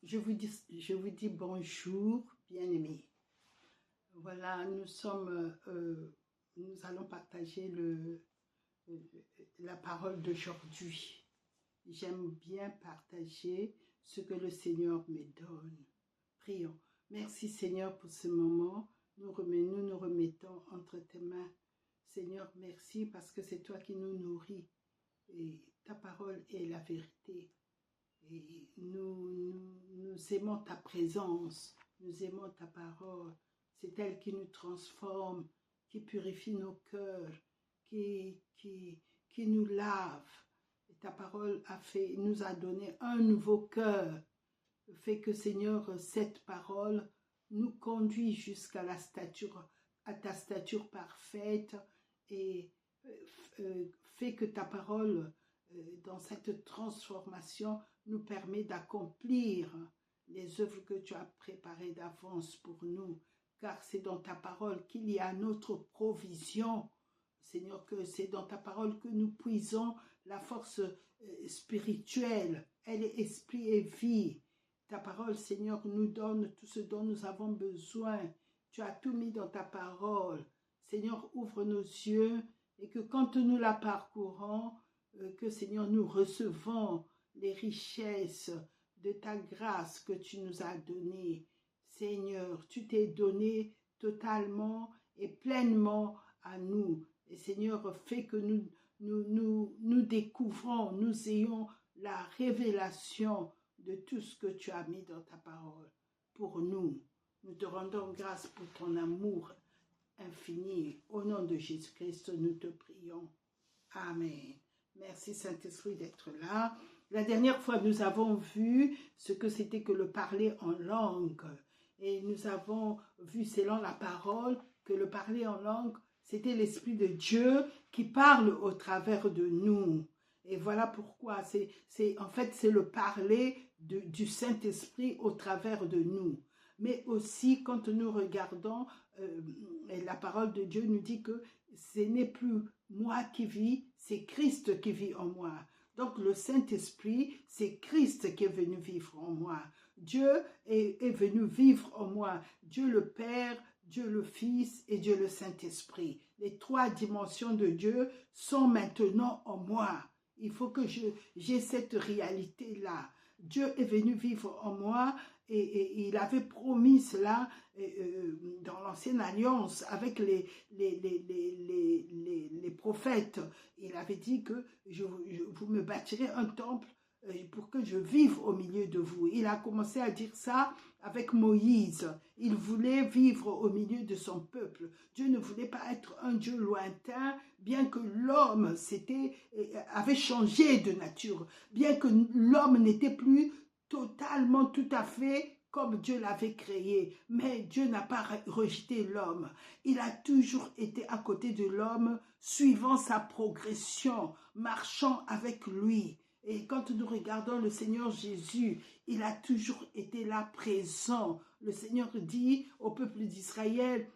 Je vous dis bonjour, bien-aimés. Voilà, nous allons partager la parole d'aujourd'hui. J'aime bien partager ce que le Seigneur me donne. Prions. Merci Seigneur pour ce moment. Nous nous remettons entre tes mains. Seigneur, merci parce que c'est toi qui nous nourris. Et ta parole est la vérité. Et nous aimons ta présence, nous aimons ta parole. C'est elle qui nous transforme, qui purifie nos cœurs, qui nous lave. Et ta parole nous a donné un nouveau cœur. Fait que Seigneur, cette parole nous conduit jusqu'à ta stature parfaite et fait que ta parole, dans cette transformation, nous permet d'accomplir les œuvres que tu as préparées d'avance pour nous, car c'est dans ta parole qu'il y a notre provision. Seigneur, que c'est dans ta parole que nous puisons la force spirituelle. Elle est esprit et vie. Ta parole, Seigneur, nous donne tout ce dont nous avons besoin. Tu as tout mis dans ta parole. Seigneur, ouvre nos yeux et que quand nous la parcourons, que Seigneur, nous recevons les richesses de ta grâce que tu nous as données. Seigneur, tu t'es donné totalement et pleinement à nous. Et Seigneur, fais que nous découvrons, nous ayons la révélation de tout ce que tu as mis dans ta parole pour nous. Nous te rendons grâce pour ton amour infini. Au nom de Jésus-Christ, nous te prions. Amen. Merci Saint-Esprit d'être là. La dernière fois, nous avons vu ce que c'était que le parler en langue. Et nous avons vu, selon la parole, que le parler en langue, c'était l'Esprit de Dieu qui parle au travers de nous. Et voilà pourquoi, en fait, c'est le parler du Saint-Esprit au travers de nous. Mais aussi, quand nous regardons, la parole de Dieu nous dit que ce n'est plus moi qui vis, c'est Christ qui vit en moi. Donc le Saint-Esprit, c'est Christ qui est venu vivre en moi. Dieu est venu vivre en moi. Dieu le Père, Dieu le Fils et Dieu le Saint-Esprit. Les trois dimensions de Dieu sont maintenant en moi. Il faut que j'ai cette réalité-là. Dieu est venu vivre en moi et il avait promis cela dans l'ancienne alliance avec les prophètes. Il avait dit que vous me bâtirez un temple pour que je vive au milieu de vous. Il a commencé à dire ça avec Moïse. Il voulait vivre au milieu de son peuple. Dieu ne voulait pas être un Dieu lointain, bien que l'homme avait changé de nature, bien que l'homme n'était plus totalement, tout à fait comme Dieu l'avait créé. Mais Dieu n'a pas rejeté l'homme. Il a toujours été à côté de l'homme, suivant sa progression, marchant avec lui. Et quand nous regardons le Seigneur Jésus, il a toujours été là présent. Le Seigneur dit au peuple d'Israël,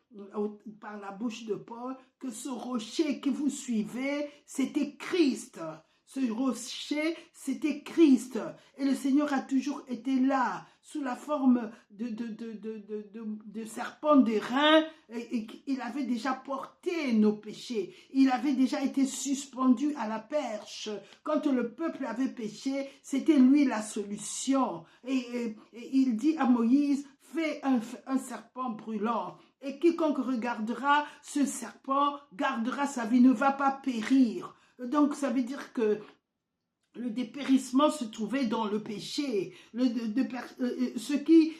par la bouche de Paul, que ce rocher que vous suivez, c'était Christ. Ce rocher, c'était Christ. Et le Seigneur a toujours été là, sous la forme de serpent d'airain. Et il avait déjà porté nos péchés. Il avait déjà été suspendu à la perche. Quand le peuple avait péché, c'était lui la solution. Et il dit à Moïse, fais un serpent brûlant. Et quiconque regardera ce serpent gardera sa vie, ne va pas périr. Donc ça veut dire que le dépérissement se trouvait dans le péché. Ce qui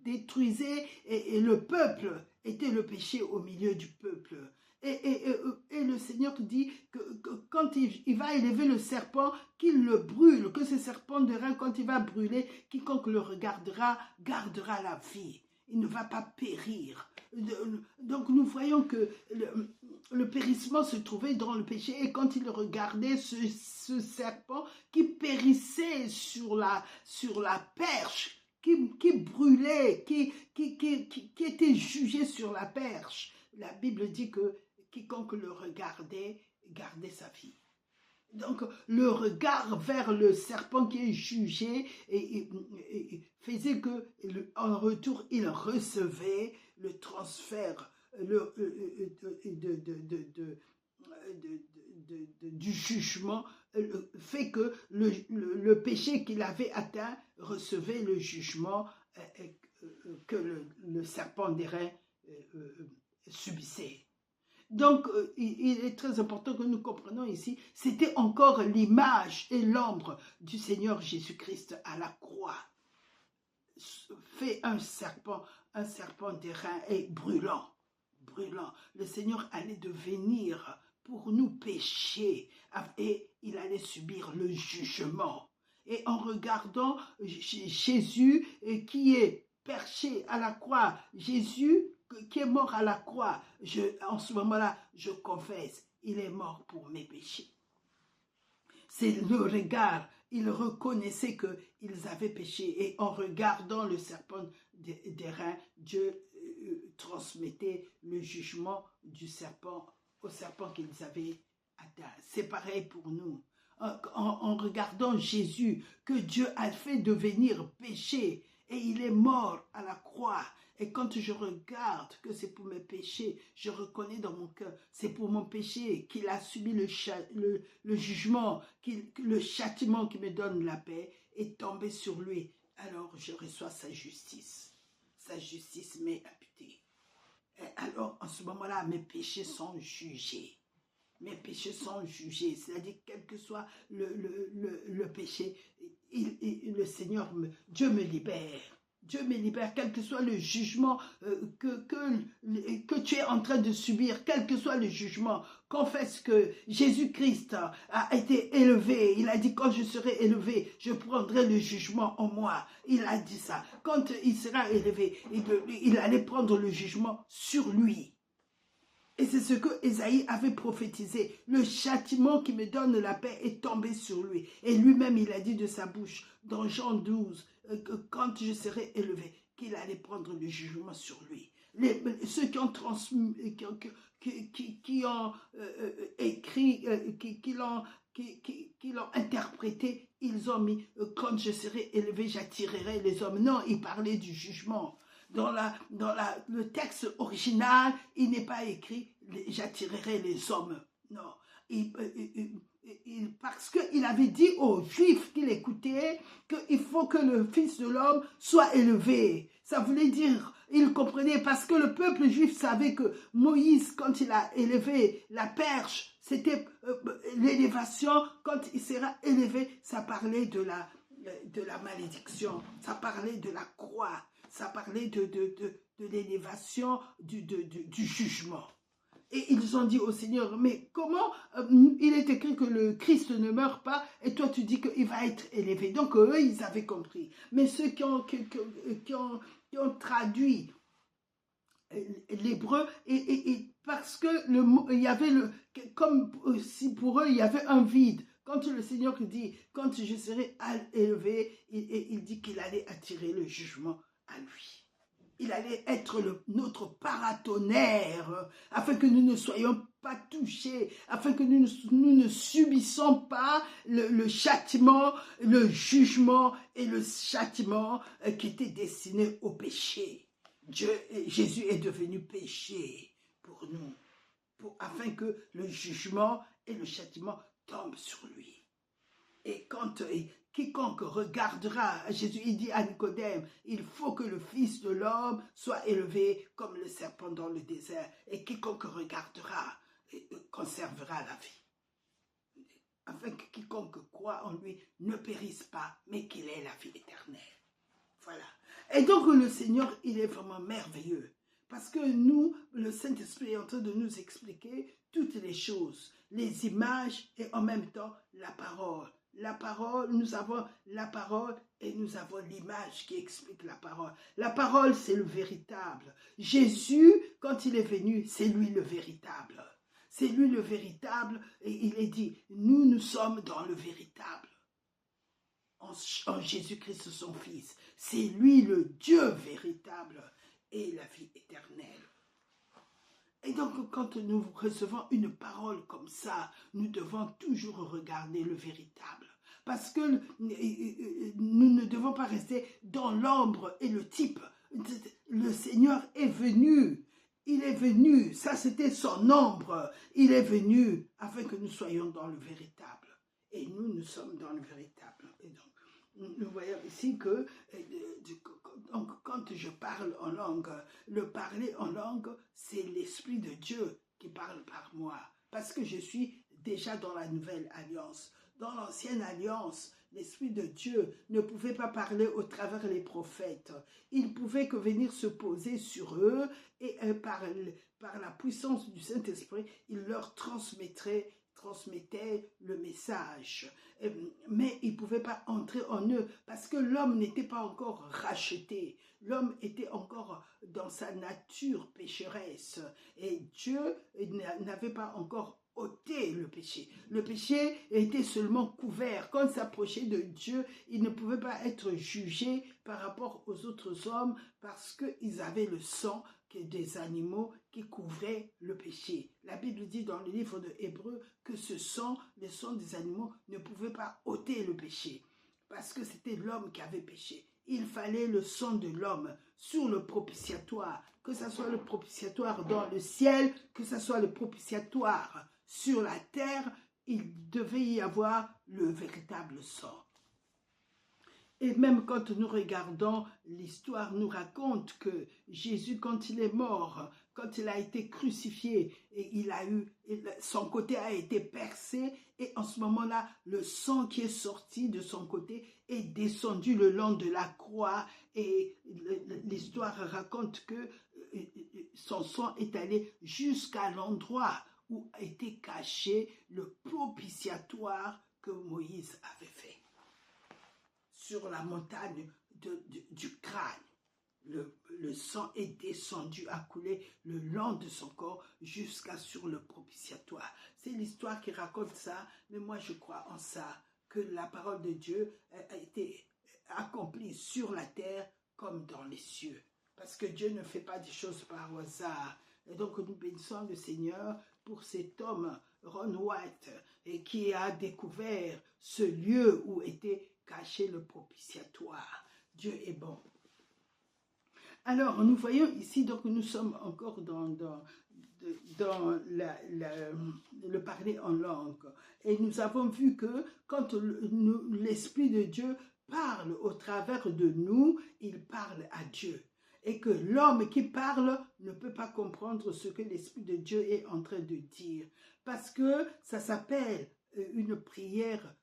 détruisait le peuple était le péché au milieu du peuple. Et le Seigneur dit que quand il va élever le serpent, qu'il le brûle, que ce serpent de rein, quand il va brûler, quiconque le regardera, gardera la vie. Il ne va pas périr. Donc nous voyons que le périssement se trouvait dans le péché, et quand il regardait ce serpent qui périssait sur la perche, qui brûlait, qui était jugé sur la perche, la Bible dit que quiconque le regardait gardait sa vie. Donc, le regard vers le serpent qui est jugé faisait que, en retour, il recevait le transfert du jugement, fait que le péché qu'il avait atteint recevait le jugement que le serpent d'airain subissait. Donc, il est très important que nous comprenions ici, c'était encore l'image et l'ombre du Seigneur Jésus-Christ à la croix. Fait un serpent d'airain et brûlant. Le Seigneur allait devenir pour nous pécher et il allait subir le jugement. Et en regardant Jésus qui est perché à la croix, Jésus qui est mort à la croix, en ce moment-là, je confesse, il est mort pour mes péchés. C'est le regard, ils reconnaissaient qu'ils avaient péché et en regardant le serpent d'airain, Dieu transmettait le jugement du serpent au serpent qu'ils avaient atteint. C'est pareil pour nous. En regardant Jésus, que Dieu a fait devenir péché et il est mort à la croix. Et quand je regarde que c'est pour mes péchés, je reconnais dans mon cœur, c'est pour mon péché qu'il a subi le jugement, le châtiment qui me donne la paix est tombé sur lui. Alors je reçois sa justice. Sa justice m'est imputée. Et alors en ce moment-là, mes péchés sont jugés. Mes péchés sont jugés, c'est-à-dire quel que soit le péché, le Seigneur, Dieu me libère. Dieu me libère, quel que soit le jugement que tu es en train de subir, quel que soit le jugement. Confesse que Jésus-Christ a été élevé. Il a dit, quand je serai élevé, je prendrai le jugement en moi. Il a dit ça. Quand il sera élevé, il allait prendre le jugement sur lui. Et c'est ce que Ésaïe avait prophétisé. Le châtiment qui me donne la paix est tombé sur lui. Et lui-même, il a dit de sa bouche, dans Jean 12, que quand je serai élevé, qu'il allait prendre le jugement sur lui. Ceux qui ont transmis, qui ont écrit, qui l'ont interprété, ils ont mis, quand je serai élevé, j'attirerai les hommes. Non, il parlait du jugement. Dans le texte original, il n'est pas écrit « j'attirerai les hommes ». Non, parce qu'il avait dit aux Juifs qu'il écoutait qu'il faut que le Fils de l'homme soit élevé. Ça voulait dire, il comprenait, parce que le peuple juif savait que Moïse, quand il a élevé la perche, c'était l'élévation. Quand il sera élevé, ça parlait de la malédiction, ça parlait de la croix. Ça parlait de l'élévation du jugement. Et ils ont dit au Seigneur, mais comment il est écrit que le Christ ne meurt pas et toi tu dis qu'il va être élevé. Donc eux, ils avaient compris. Mais ceux qui ont traduit l'hébreu, et parce que il y avait comme si pour eux il y avait un vide. Quand le Seigneur dit, quand je serai élevé, il dit qu'il allait attirer le jugement à lui. Il allait être notre paratonnerre, afin que nous ne soyons pas touchés, afin que nous ne subissons pas le châtiment, le jugement et le châtiment qui étaient destinés au péché. Jésus est devenu péché pour nous, afin que le jugement et le châtiment tombent sur lui. Et quand quiconque regardera, Jésus il dit à Nicodème, il faut que le Fils de l'homme soit élevé comme le serpent dans le désert. Et quiconque regardera conservera la vie. Afin que quiconque croit en lui ne périsse pas, mais qu'il ait la vie éternelle. Voilà. Et donc le Seigneur, il est vraiment merveilleux. Parce que nous, le Saint-Esprit est en train de nous expliquer toutes les choses, les images et en même temps la parole. La parole, nous avons la parole et nous avons l'image qui explique la parole. La parole, c'est le véritable. Jésus, quand il est venu, c'est lui le véritable. C'est lui le véritable et il est dit, nous sommes dans le véritable. En Jésus-Christ, son Fils. C'est lui le Dieu véritable et la vie éternelle. Et donc, quand nous recevons une parole comme ça, nous devons toujours regarder le véritable. Parce que nous ne devons pas rester dans l'ombre et le type. Le Seigneur est venu. Il est venu. Ça, c'était son ombre. Il est venu afin que nous soyons dans le véritable. Et nous sommes dans le véritable. Et donc, nous voyons ici que donc, quand je parle en langue, le parler en langue, c'est l'Esprit de Dieu qui parle par moi. Parce que je suis déjà dans la nouvelle alliance. Dans l'ancienne alliance, l'Esprit de Dieu ne pouvait pas parler au travers les prophètes. Il pouvait que venir se poser sur eux et par la puissance du Saint-Esprit, il leur transmettait le message. Mais il ne pouvait pas entrer en eux parce que l'homme n'était pas encore racheté. L'homme était encore dans sa nature pécheresse et Dieu n'avait pas encore ôté le péché. Le péché était seulement couvert. Quand il s'approchait de Dieu, il ne pouvait pas être jugé par rapport aux autres hommes parce qu'ils avaient le sang des animaux qui couvraient le péché. La Bible dit dans le livre de Hébreux que ce sang, le sang des animaux, ne pouvait pas ôter le péché parce que c'était l'homme qui avait péché. Il fallait le sang de l'homme sur le propitiatoire, que ce soit le propitiatoire dans le ciel, que ce soit le propitiatoire sur la terre, il devait y avoir le véritable sang. Et même quand nous regardons, l'histoire nous raconte que Jésus, quand il est mort, quand il a été crucifié, et son côté a été percé, et en ce moment-là, le sang qui est sorti de son côté est descendu le long de la croix, et l'histoire raconte que son sang est allé jusqu'à l'endroit où a été caché le propitiatoire que Moïse avait fait. Sur la montagne du crâne, le sang est descendu, a coulé le long de son corps jusqu'à sur le propitiatoire. C'est l'histoire qui raconte ça, mais moi je crois en ça, que la parole de Dieu a été accomplie sur la terre comme dans les cieux. Parce que Dieu ne fait pas des choses par hasard. Et donc nous bénissons le Seigneur pour cet homme, Ron White, et qui a découvert ce lieu où était caché le propitiatoire. Dieu est bon. Alors, nous voyons ici, donc nous sommes encore dans le parler en langue. Et nous avons vu que quand l'Esprit de Dieu parle au travers de nous, il parle à Dieu. Et que l'homme qui parle ne peut pas comprendre ce que l'Esprit de Dieu est en train de dire. Parce que ça s'appelle une prière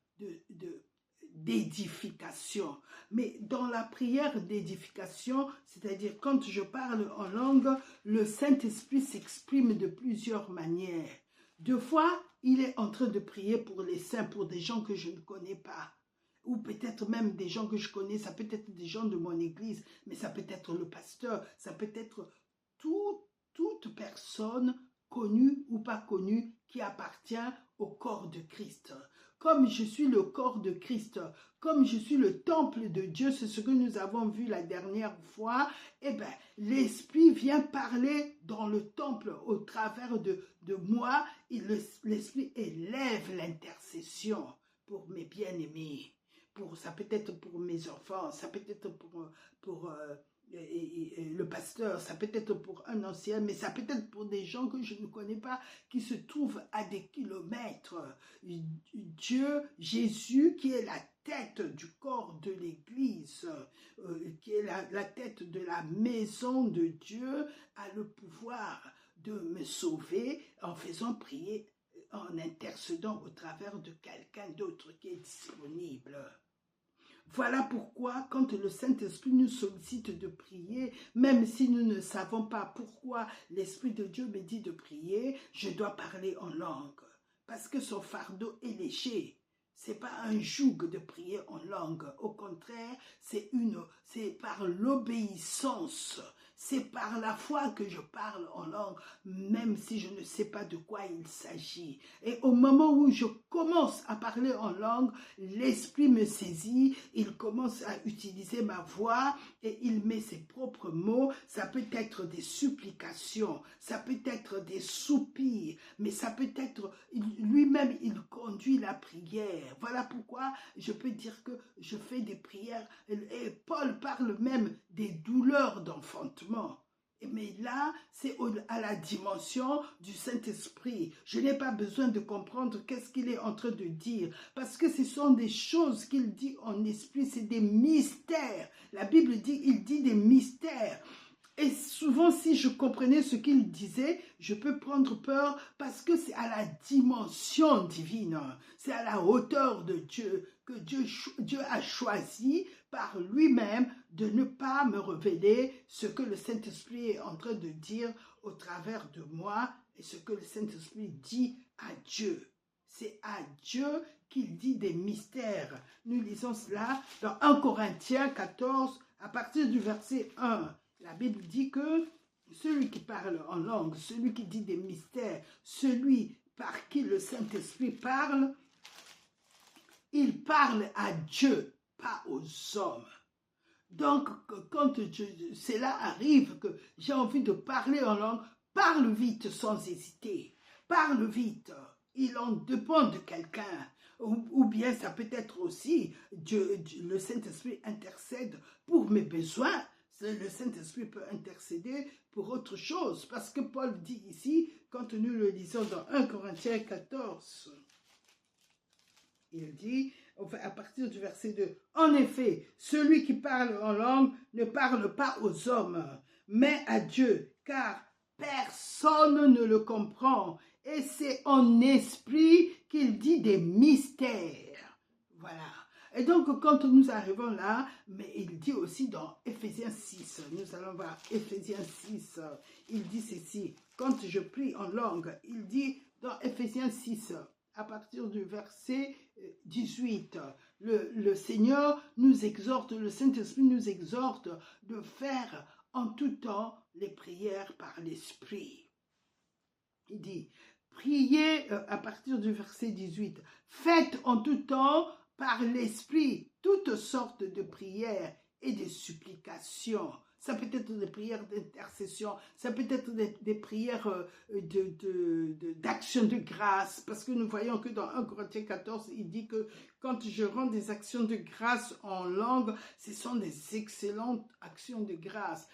d'édification. Mais dans la prière d'édification, c'est-à-dire quand je parle en langue, le Saint-Esprit s'exprime de plusieurs manières. Deux fois, il est en train de prier pour les saints, pour des gens que je ne connais pas. Ou peut-être même des gens que je connais, ça peut être des gens de mon église, mais ça peut être le pasteur, ça peut être toute personne connue ou pas connue qui appartient au corps de Christ. Comme je suis le corps de Christ, comme je suis le temple de Dieu, c'est ce que nous avons vu la dernière fois, eh bien, l'Esprit vient parler dans le temple au travers de moi, et l'Esprit élève l'intercession pour mes bien-aimés. Ça peut être pour mes enfants, ça peut être pour le pasteur, ça peut être pour un ancien, mais ça peut être pour des gens que je ne connais pas, qui se trouvent à des kilomètres. Dieu, Jésus, qui est la tête du corps de l'Église, qui est la tête de la maison de Dieu, a le pouvoir de me sauver en faisant prier, en intercédant au travers de quelqu'un d'autre qui est disponible. Voilà pourquoi, quand le Saint-Esprit nous sollicite de prier, même si nous ne savons pas pourquoi l'Esprit de Dieu me dit de prier, je dois parler en langue. Parce que son fardeau est léger. Ce n'est pas un joug de prier en langue. Au contraire, c'est par l'obéissance. C'est par la foi que je parle en langue, même si je ne sais pas de quoi il s'agit. Et au moment où je commence à parler en langue, l'Esprit me saisit, il commence à utiliser ma voix et il met ses propres mots. Ça peut être des supplications, ça peut être des soupirs, mais ça peut être lui-même, il conduit la prière. Voilà pourquoi je peux dire que je fais des prières. Et Paul parle même des douleurs d'enfantement. Mais là, c'est à la dimension du Saint-Esprit. Je n'ai pas besoin de comprendre qu'est-ce qu'il est en train de dire, parce que ce sont des choses qu'il dit en esprit, c'est des mystères. La Bible dit, il dit des mystères. Et souvent, si je comprenais ce qu'il disait, je peux prendre peur parce que c'est à la dimension divine, c'est à la hauteur de Dieu que Dieu a choisi par lui-même de ne pas me révéler ce que le Saint-Esprit est en train de dire au travers de moi et ce que le Saint-Esprit dit à Dieu. C'est à Dieu qu'il dit des mystères. Nous lisons cela dans 1 Corinthiens 14 à partir du verset 1. La Bible dit que celui qui parle en langue, celui qui dit des mystères, celui par qui le Saint-Esprit parle, il parle à Dieu, pas aux hommes. Donc, quand cela arrive, que j'ai envie de parler en langue, parle vite sans hésiter. Parle vite. Il en dépend de quelqu'un. Ou bien ça peut être aussi, le Saint-Esprit intercède pour mes besoins. Le Saint-Esprit peut intercéder pour autre chose. Parce que Paul dit ici, quand nous le lisons dans 1 Corinthiens 14, il dit, à partir du verset 2, « En effet, celui qui parle en langue ne parle pas aux hommes, mais à Dieu, car personne ne le comprend. Et c'est en esprit qu'il dit des mystères. » Voilà. Et donc, quand nous arrivons là, mais il dit aussi dans Éphésiens 6, nous allons voir Éphésiens 6, il dit ceci, quand je prie en langue, il dit dans Éphésiens 6, à partir du verset 18, le Seigneur nous exhorte, le Saint-Esprit nous exhorte de faire en tout temps les prières par l'Esprit. Il dit, priez à partir du verset 18, faites en tout temps par l'Esprit toutes sortes de prières et de supplications. Ça peut être des prières d'intercession, ça peut être des prières d'action de grâce, parce que nous voyons que dans 1 Corinthiens 14, il dit que quand je rends des actions de grâce en langue, ce sont des excellentes actions de grâce,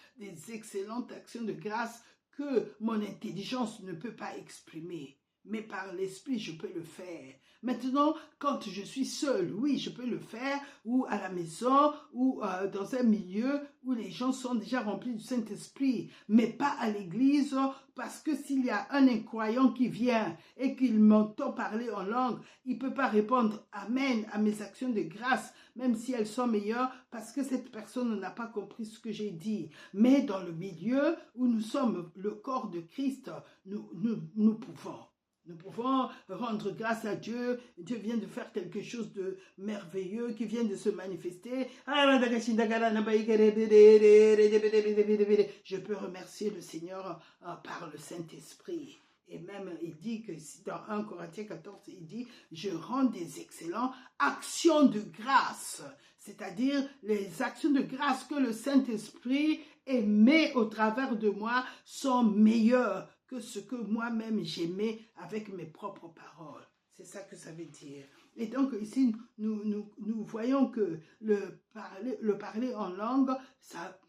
que mon intelligence ne peut pas exprimer. Mais par l'Esprit, je peux le faire. Maintenant, quand je suis seul, oui, je peux le faire, ou à la maison, ou dans un milieu où les gens sont déjà remplis du Saint-Esprit, mais pas à l'église, parce que s'il y a un incroyant qui vient et qu'il m'entend parler en langue, il ne peut pas répondre « Amen » à mes actions de grâce, même si elles sont meilleures, parce que cette personne n'a pas compris ce que j'ai dit. Mais dans le milieu où nous sommes le corps de Christ, nous pouvons. Nous pouvons rendre grâce à Dieu. Dieu vient de faire quelque chose de merveilleux qui vient de se manifester. Je peux remercier le Seigneur par le Saint-Esprit. Et même, il dit que dans 1 Corinthiens 14, il dit, je rends des excellentes actions de grâce. C'est-à-dire les actions de grâce que le Saint-Esprit émet au travers de moi sont meilleures que ce que moi-même j'aimais avec mes propres paroles. C'est ça que ça veut dire. Et donc ici, nous voyons que le parler en langue, ça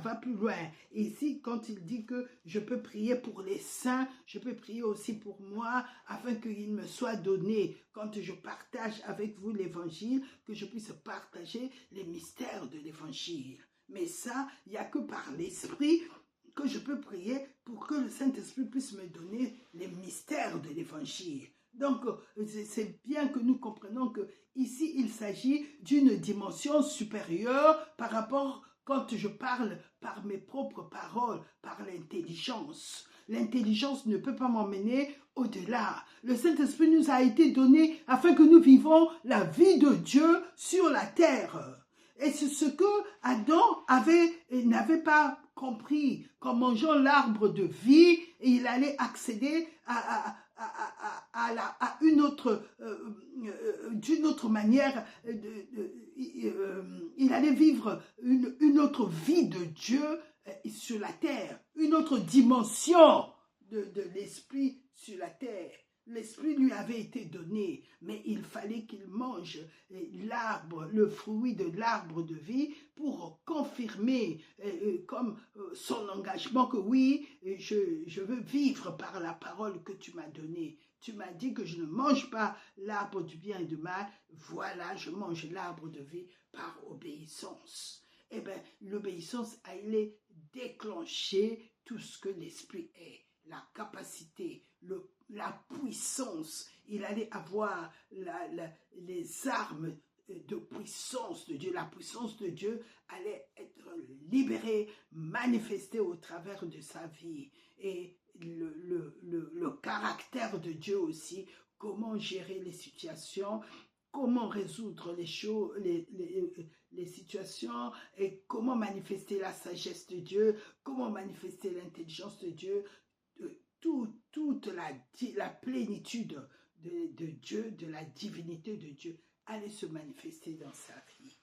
va plus loin. Et ici, quand il dit que je peux prier pour les saints, je peux prier aussi pour moi, afin qu'il me soit donné, quand je partage avec vous l'évangile, que je puisse partager les mystères de l'évangile. Mais ça, il n'y a que par l'Esprit que je peux prier pour que le Saint-Esprit puisse me donner les mystères de l'Évangile. Donc, c'est bien que nous comprenions que ici, il s'agit d'une dimension supérieure par rapport quand je parle par mes propres paroles, par l'intelligence. L'intelligence ne peut pas m'emmener au-delà. Le Saint-Esprit nous a été donné afin que nous vivons la vie de Dieu sur la terre. Et c'est ce que Adam n'avait pas compris qu'en mangeant l'arbre de vie, il allait accéder à une autre, d'une autre manière, il allait vivre une autre vie de Dieu sur la terre, une autre dimension de l'esprit sur la terre. L'esprit lui avait été donné, mais il fallait qu'il mange l'arbre, le fruit de l'arbre de vie pour confirmer comme son engagement que oui, je veux vivre par la parole que tu m'as donnée. Tu m'as dit que je ne mange pas l'arbre du bien et du mal. Voilà, je mange l'arbre de vie par obéissance. Eh bien, l'obéissance allait déclencher tout ce que l'esprit est, la capacité, la puissance. Il allait avoir les armes de puissance de Dieu. La puissance de Dieu allait être libérée, manifestée au travers de sa vie. Et le caractère de Dieu aussi, comment gérer les situations, comment résoudre les choses, les situations, et comment manifester la sagesse de Dieu, comment manifester l'intelligence de Dieu, toute la plénitude de Dieu, de la divinité de Dieu, allait se manifester dans sa vie.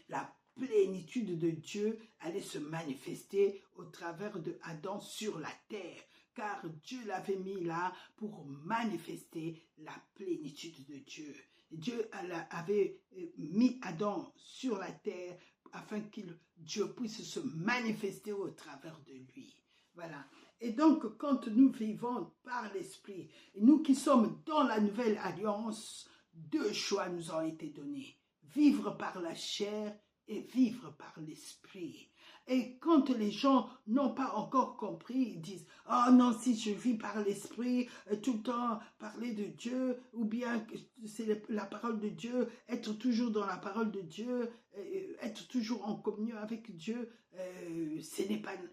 La plénitude de Dieu allait se manifester au travers de Adam sur la terre, car Dieu l'avait mis là pour manifester la plénitude de Dieu. Dieu avait mis Adam sur la terre afin que Dieu puisse se manifester au travers de lui. Voilà. Et donc, quand nous vivons par l'Esprit, nous qui sommes dans la nouvelle alliance, deux choix nous ont été donnés. Vivre par la chair et vivre par l'Esprit. Et quand les gens n'ont pas encore compris, ils disent « Oh non, si je vis par l'Esprit, tout le temps parler de Dieu, ou bien c'est la parole de Dieu, être toujours dans la parole de Dieu, être toujours en communion avec Dieu, ce n'est pas bien. »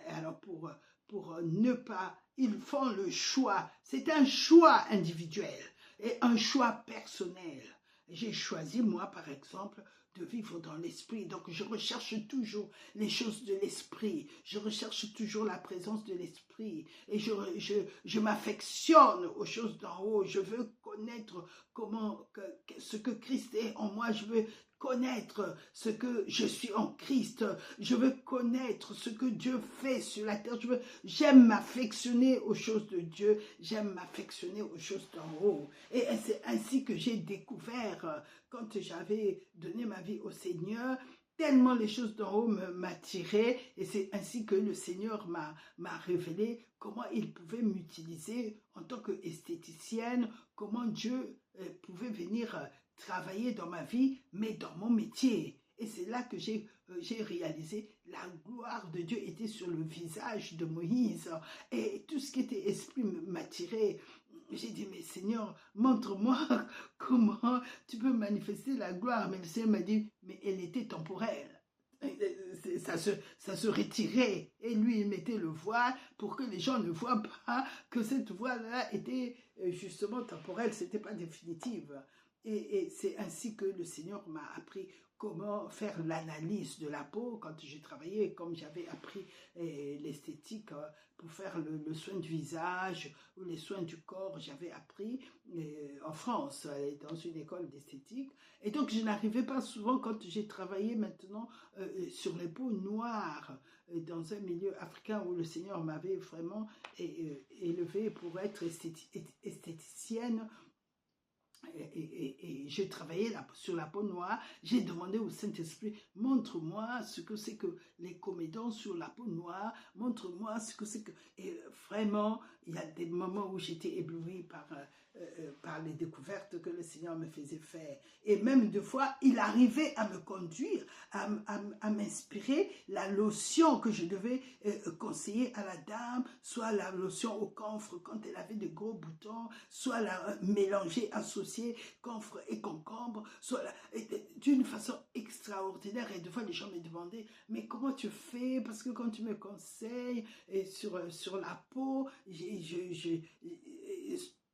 Alors pour ne pas, ils font le choix. C'est un choix individuel et un choix personnel. J'ai choisi, moi, par exemple, de vivre dans l'esprit. Donc, je recherche toujours les choses de l'esprit. Je recherche toujours la présence de l'esprit. Et je m'affectionne aux choses d'en haut. Je veux connaître ce que Christ est en moi. Je veux connaître ce que je suis en Christ. Je veux connaître ce que Dieu fait sur la terre. J'aime m'affectionner aux choses de Dieu. J'aime m'affectionner aux choses d'en haut. Et c'est ainsi que j'ai découvert, quand j'avais donné ma vie au Seigneur, tellement les choses d'en haut m'attiraient. Et c'est ainsi que le Seigneur m'a révélé comment il pouvait m'utiliser en tant qu'esthéticienne, comment Dieu pouvait venir travailler dans ma vie, mais dans mon métier. Et c'est là que j'ai réalisé la gloire de Dieu était sur le visage de Moïse. Et tout ce qui était esprit m'attirait. J'ai dit, mais Seigneur, montre-moi comment tu peux manifester la gloire. Mais le Seigneur m'a dit, mais elle était temporelle. Ça se retirait. Et lui, il mettait le voile pour que les gens ne voient pas que cette voile-là était justement temporelle. Ce n'était pas définitive. Et c'est ainsi que le Seigneur m'a appris comment faire l'analyse de la peau quand j'ai travaillé, comme j'avais appris l'esthétique pour faire le soin du visage ou les soins du corps, j'avais appris en France, dans une école d'esthétique. Et donc, je n'arrivais pas souvent, quand j'ai travaillé maintenant sur les peaux noires, dans un milieu africain où le Seigneur m'avait vraiment élevé pour être esthéticienne. Et j'ai travaillé sur la peau noire. J'ai demandé au Saint-Esprit, montre-moi ce que c'est que les comédons sur la peau noire, montre-moi ce que c'est que... Et vraiment, il y a des moments où j'étais éblouie par les découvertes que le Seigneur me faisait faire. Et même deux fois, il arrivait à me conduire, à m'inspirer la lotion que je devais conseiller à la dame, soit la lotion au camphre quand elle avait de gros boutons, soit la mélanger, associer camphre et concombre, soit d'une façon extraordinaire. Et deux fois, les gens me demandaient, mais comment tu fais? Parce que quand tu me conseilles sur la peau,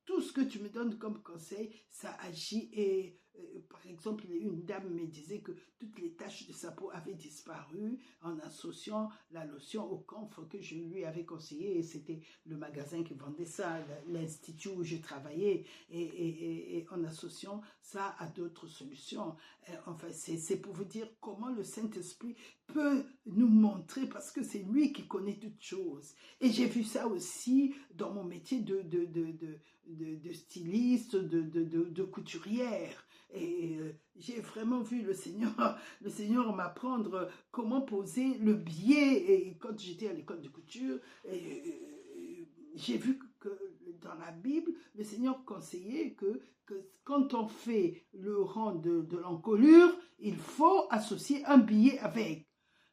tout ce que tu me donnes comme conseil, ça agit et par exemple, une dame me disait que toutes les taches de sa peau avaient disparu en associant la lotion au camphre que je lui avais conseillé. Et c'était le magasin qui vendait ça, l'institut où je travaillais, et en associant ça à d'autres solutions. Enfin, c'est pour vous dire comment le Saint-Esprit peut nous montrer, parce que c'est lui qui connaît toutes choses. Et j'ai vu ça aussi dans mon métier de styliste, de couturière. Et j'ai vraiment vu le Seigneur m'apprendre comment poser le biais. Et quand j'étais à l'école de couture, j'ai vu que dans la Bible, le Seigneur conseillait que quand on fait le rang de l'encolure, il faut associer un billet avec.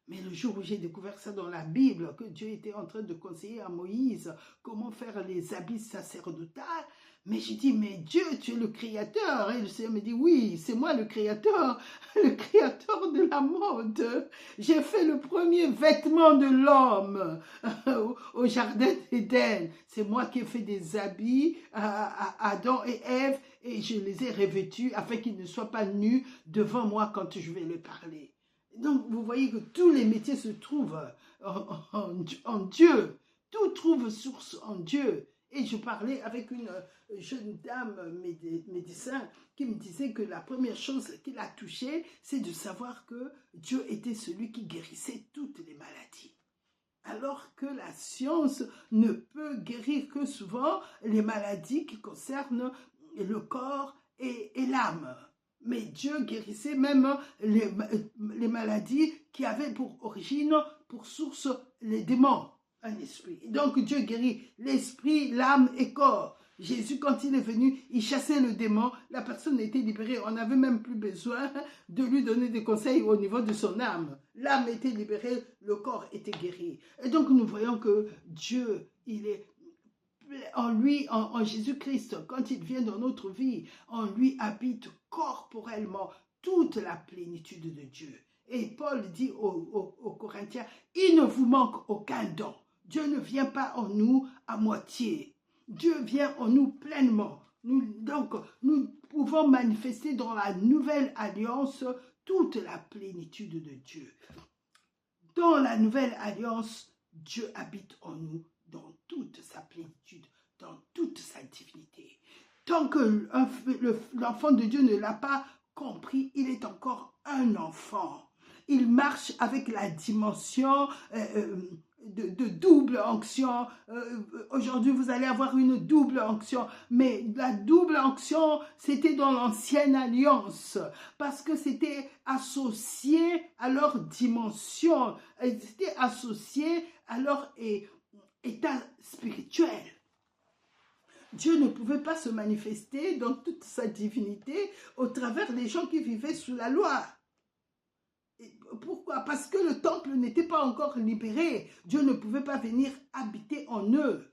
Mais le jour où j'ai découvert ça dans la Bible, que Dieu était en train de conseiller à Moïse comment faire les habits sacerdotaux, mais j'ai dit, mais Dieu, tu es le créateur. Et le Seigneur me dit, oui, c'est moi le créateur de la mode. J'ai fait le premier vêtement de l'homme au jardin d'Éden. C'est moi qui ai fait des habits à Adam et Ève et je les ai revêtus afin qu'ils ne soient pas nus devant moi quand je vais leur parler. Donc, vous voyez que tous les métiers se trouvent en Dieu. Tout trouve source en Dieu. Et je parlais avec une jeune dame médecin qui me disait que la première chose qui l'a touchée, c'est de savoir que Dieu était celui qui guérissait toutes les maladies. Alors que la science ne peut guérir que souvent les maladies qui concernent le corps et l'âme. Mais Dieu guérissait même les maladies qui avaient pour origine, pour source, les démons, un esprit. Donc Dieu guérit l'esprit, l'âme et corps. Jésus, quand il est venu, il chassait le démon, la personne était libérée. On n'avait même plus besoin de lui donner des conseils au niveau de son âme. L'âme était libérée, le corps était guéri. Et donc nous voyons que Dieu, il est en lui, en Jésus-Christ, quand il vient dans notre vie, en lui habite corporellement toute la plénitude de Dieu. Et Paul dit aux Corinthiens, il ne vous manque aucun don. Dieu ne vient pas en nous à moitié. Dieu vient en nous pleinement. Donc, nous pouvons manifester dans la nouvelle alliance toute la plénitude de Dieu. Dans la nouvelle alliance, Dieu habite en nous dans toute sa plénitude, dans toute sa divinité. Tant que l'enfant de Dieu ne l'a pas compris, il est encore un enfant. Il marche avec la dimension de double onction. Aujourd'hui, vous allez avoir une double onction. Mais la double onction, c'était dans l'ancienne alliance. Parce que c'était associé à leur dimension. C'était associé à leur état spirituel. Dieu ne pouvait pas se manifester dans toute sa divinité au travers des gens qui vivaient sous la loi. Pourquoi? Parce que le temple n'était pas encore libéré. Dieu ne pouvait pas venir habiter en eux.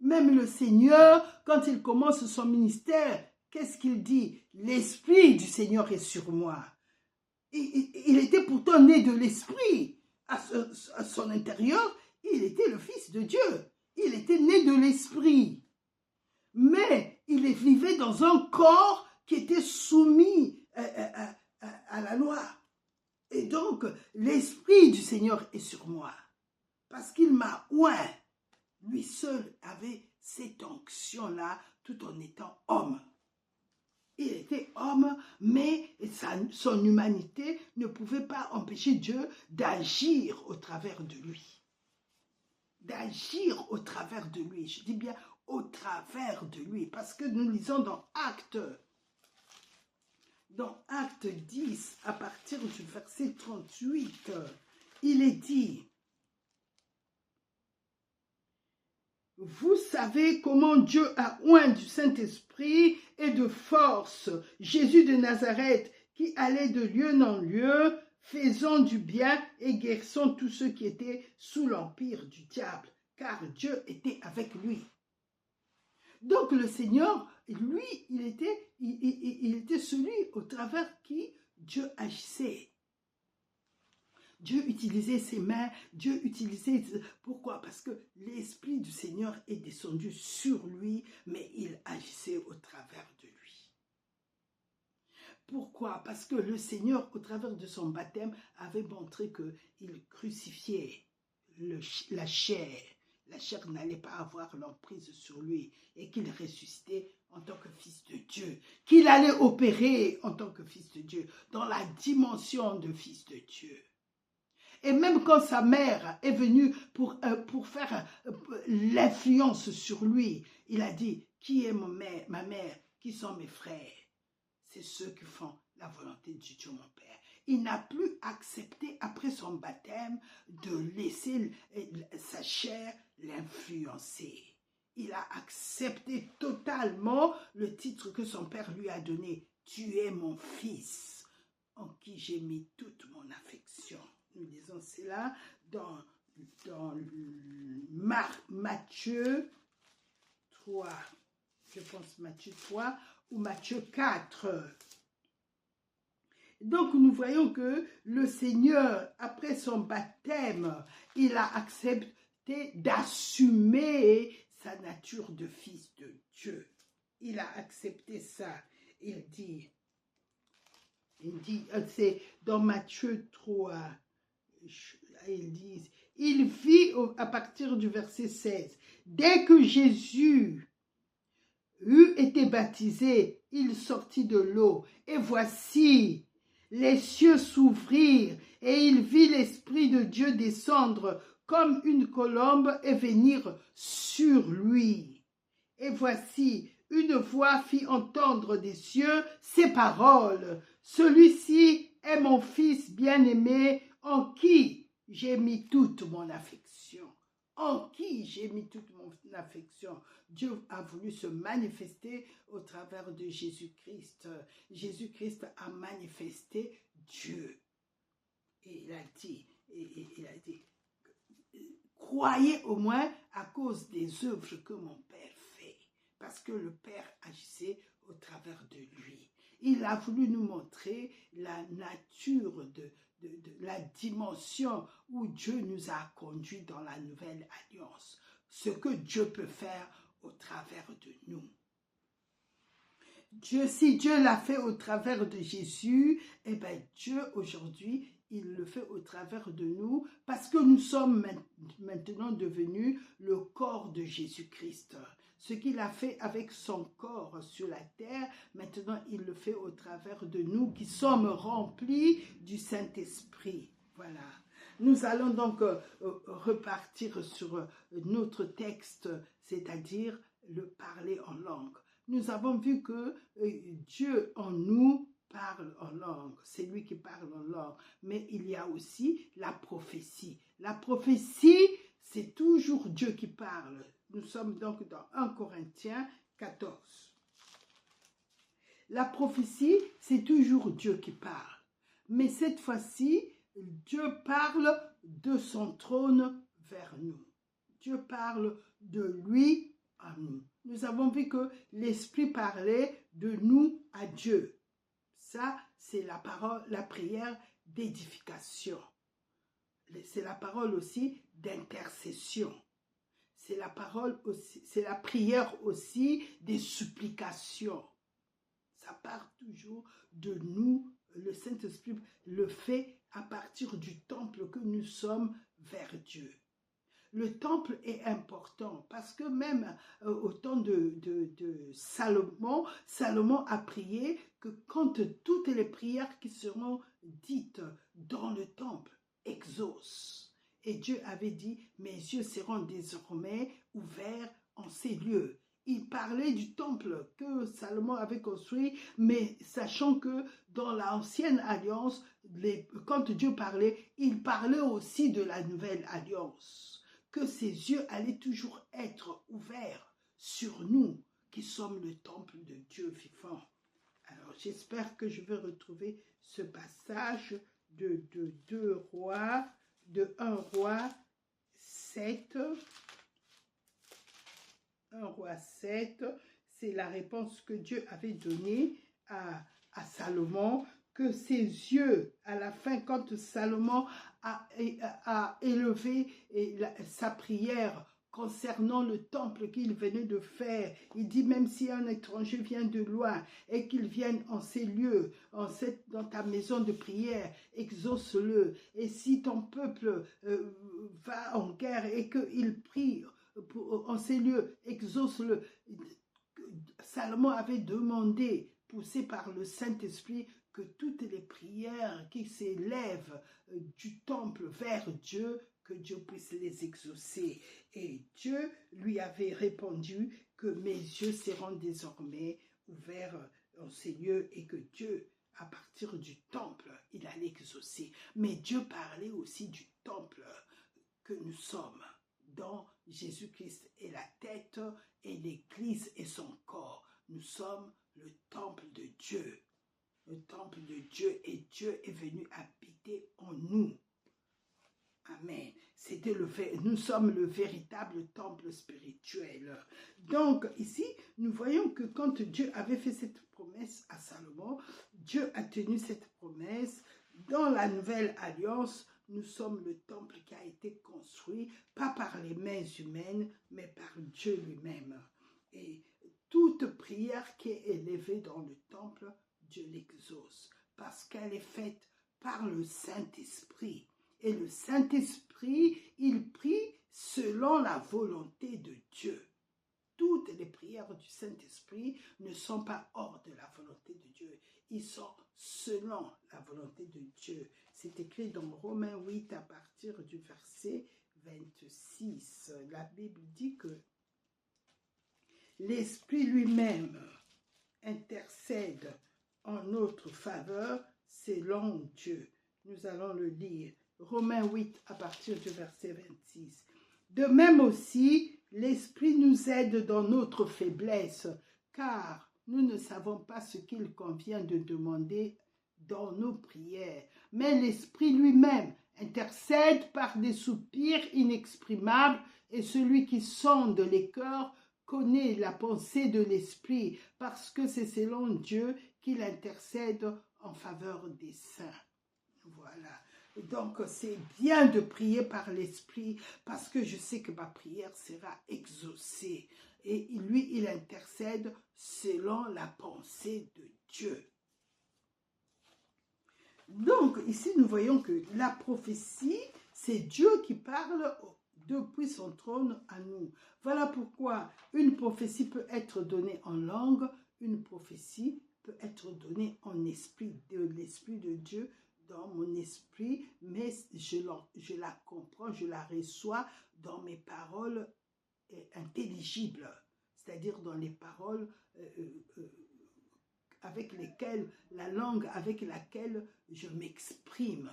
Même le Seigneur, quand il commence son ministère, qu'est-ce qu'il dit? L'Esprit du Seigneur est sur moi. Il était pourtant né de l'Esprit. À son intérieur, il était le Fils de Dieu. Il était né de l'Esprit. Mais il vivait dans un corps qui était soumis à la loi. Et donc, l'Esprit du Seigneur est sur moi, parce qu'il m'a oint. Lui seul avait cette onction-là, tout en étant homme. Il était homme, mais son humanité ne pouvait pas empêcher Dieu d'agir au travers de lui. D'agir au travers de lui. Je dis bien au travers de lui, parce que nous lisons dans Actes 10, à partir du verset 38, il est dit, « Vous savez comment Dieu a oint du Saint-Esprit et de force Jésus de Nazareth, qui allait de lieu en lieu, faisant du bien et guérissant tous ceux qui étaient sous l'empire du diable, car Dieu était avec lui. » Donc le Seigneur, lui, il était celui au travers qui Dieu agissait. Dieu utilisait ses mains, Dieu utilisait... Pourquoi? Parce que l'Esprit du Seigneur est descendu sur lui, mais il agissait au travers de lui. Pourquoi? Parce que le Seigneur, au travers de son baptême, avait montré qu'il crucifiait la chair. La chair n'allait pas avoir l'emprise sur lui et qu'il ressuscitait en tant que fils de Dieu, qu'il allait opérer en tant que fils de Dieu, dans la dimension de fils de Dieu. Et même quand sa mère est venue pour faire l'influence sur lui, il a dit, qui est ma mère, qui sont mes frères? C'est ceux qui font la volonté de Dieu, mon Père. Il n'a plus accepté, après son baptême, de laisser sa chair l'influencer. Il a accepté totalement le titre que son Père lui a donné. Tu es mon fils, en qui j'ai mis toute mon affection. Nous lisons cela dans Matthieu 3. Je pense Matthieu 3 ou Matthieu 4. Donc nous voyons que le Seigneur, après son baptême, il a accepté d'assumer sa nature de fils de Dieu. Il a accepté ça. Il dit, c'est dans Matthieu 3, il vit à partir du verset 16. Dès que Jésus eut été baptisé, il sortit de l'eau. Et voici, les cieux s'ouvrirent et il vit l'Esprit de Dieu descendre comme une colombe et venir sur lui. Et voici, une voix fit entendre des cieux ces paroles. Celui-ci est mon fils bien-aimé en qui j'ai mis toute mon affection. En qui j'ai mis toute mon affection. Dieu a voulu se manifester au travers de Jésus-Christ. Jésus-Christ a manifesté Dieu. Et il a dit, croyez au moins à cause des œuvres que mon Père fait. Parce que le Père agissait au travers de lui. Il a voulu nous montrer la nature de la dimension où Dieu nous a conduits dans la nouvelle alliance. Ce que Dieu peut faire au travers de nous. Si Dieu l'a fait au travers de Jésus, eh bien Dieu aujourd'hui, il le fait au travers de nous parce que nous sommes maintenant devenus le corps de Jésus-Christ. Ce qu'il a fait avec son corps sur la terre, maintenant il le fait au travers de nous qui sommes remplis du Saint-Esprit. Voilà. Nous allons donc repartir sur notre texte, c'est-à-dire le parler en langue. Nous avons vu que Dieu en nous parle en langue, c'est lui qui parle en langue, mais il y a aussi la prophétie. La prophétie, c'est toujours Dieu qui parle. Nous sommes donc dans 1 Corinthiens 14. La prophétie, c'est toujours Dieu qui parle, mais cette fois-ci, Dieu parle de son trône vers nous. Dieu parle de lui à nous. Nous avons vu que l'Esprit parlait de nous à Dieu. Ça, c'est la parole, la prière d'édification. C'est la parole aussi d'intercession. C'est la parole aussi, c'est la prière aussi des supplications. Ça part toujours de nous. Le Saint-Esprit le fait à partir du temple que nous sommes vers Dieu. Le temple est important parce que même au temps de Salomon, Salomon a prié que quand toutes les prières qui seront dites dans le temple exaucent. Et Dieu avait dit, mes yeux seront désormais ouverts en ces lieux. Il parlait du temple que Salomon avait construit, mais sachant que dans l'ancienne alliance, quand Dieu parlait, il parlait aussi de la nouvelle alliance. Que ses yeux allaient toujours être ouverts sur nous, qui sommes le temple de Dieu vivant. Alors, j'espère que je vais retrouver ce passage de 1 roi 7. 1 roi 7, c'est la réponse que Dieu avait donnée à Salomon, que ses yeux, à la fin, quand Salomon a élevé sa prière concernant le temple qu'il venait de faire. Il dit, même si un étranger vient de loin et qu'il vienne en ces lieux, dans ta maison de prière, exauce-le. Et si ton peuple va en guerre et qu'il prie en ces lieux, exauce-le. Salomon avait demandé, poussé par le Saint-Esprit, que toutes les prières qui s'élèvent du temple vers Dieu, que Dieu puisse les exaucer. Et Dieu lui avait répondu que mes yeux seront désormais ouverts en ces lieux et que Dieu, à partir du temple, il allait exaucer. Mais Dieu parlait aussi du temple que nous sommes, dont Jésus-Christ est la tête et l'Église est son corps. Nous sommes le temple de Dieu. Le temple de Dieu, et Dieu est venu habiter en nous. Amen. Nous sommes le véritable temple spirituel. Donc ici, nous voyons que quand Dieu avait fait cette promesse à Salomon, Dieu a tenu cette promesse. Dans la nouvelle alliance, nous sommes le temple qui a été construit, pas par les mains humaines, mais par Dieu lui-même. Et toute prière qui est élevée dans le temple, Dieu l'exauce, parce qu'elle est faite par le Saint-Esprit. Et le Saint-Esprit, il prie selon la volonté de Dieu. Toutes les prières du Saint-Esprit ne sont pas hors de la volonté de Dieu. Ils sont selon la volonté de Dieu. C'est écrit dans Romains 8 à partir du verset 26. La Bible dit que l'Esprit lui-même intercède en notre faveur selon Dieu. Nous allons le lire. Romains 8 à partir du verset 26. De même aussi, l'Esprit nous aide dans notre faiblesse, car nous ne savons pas ce qu'il convient de demander dans nos prières. Mais l'Esprit lui-même intercède par des soupirs inexprimables, et celui qui sonde les cœurs connaît la pensée de l'Esprit, parce que c'est selon Dieu qu'il intercède en faveur des saints. Voilà. Donc, c'est bien de prier par l'Esprit parce que je sais que ma prière sera exaucée. Et lui, il intercède selon la pensée de Dieu. Donc, ici, nous voyons que la prophétie, c'est Dieu qui parle depuis son trône à nous. Voilà pourquoi une prophétie peut être donnée en langue, une prophétie peut être donnée en esprit, de l'Esprit de Dieu, dans mon esprit, mais je la comprends, je la reçois dans mes paroles intelligibles, c'est-à-dire dans les paroles avec lesquelles, la langue avec laquelle je m'exprime.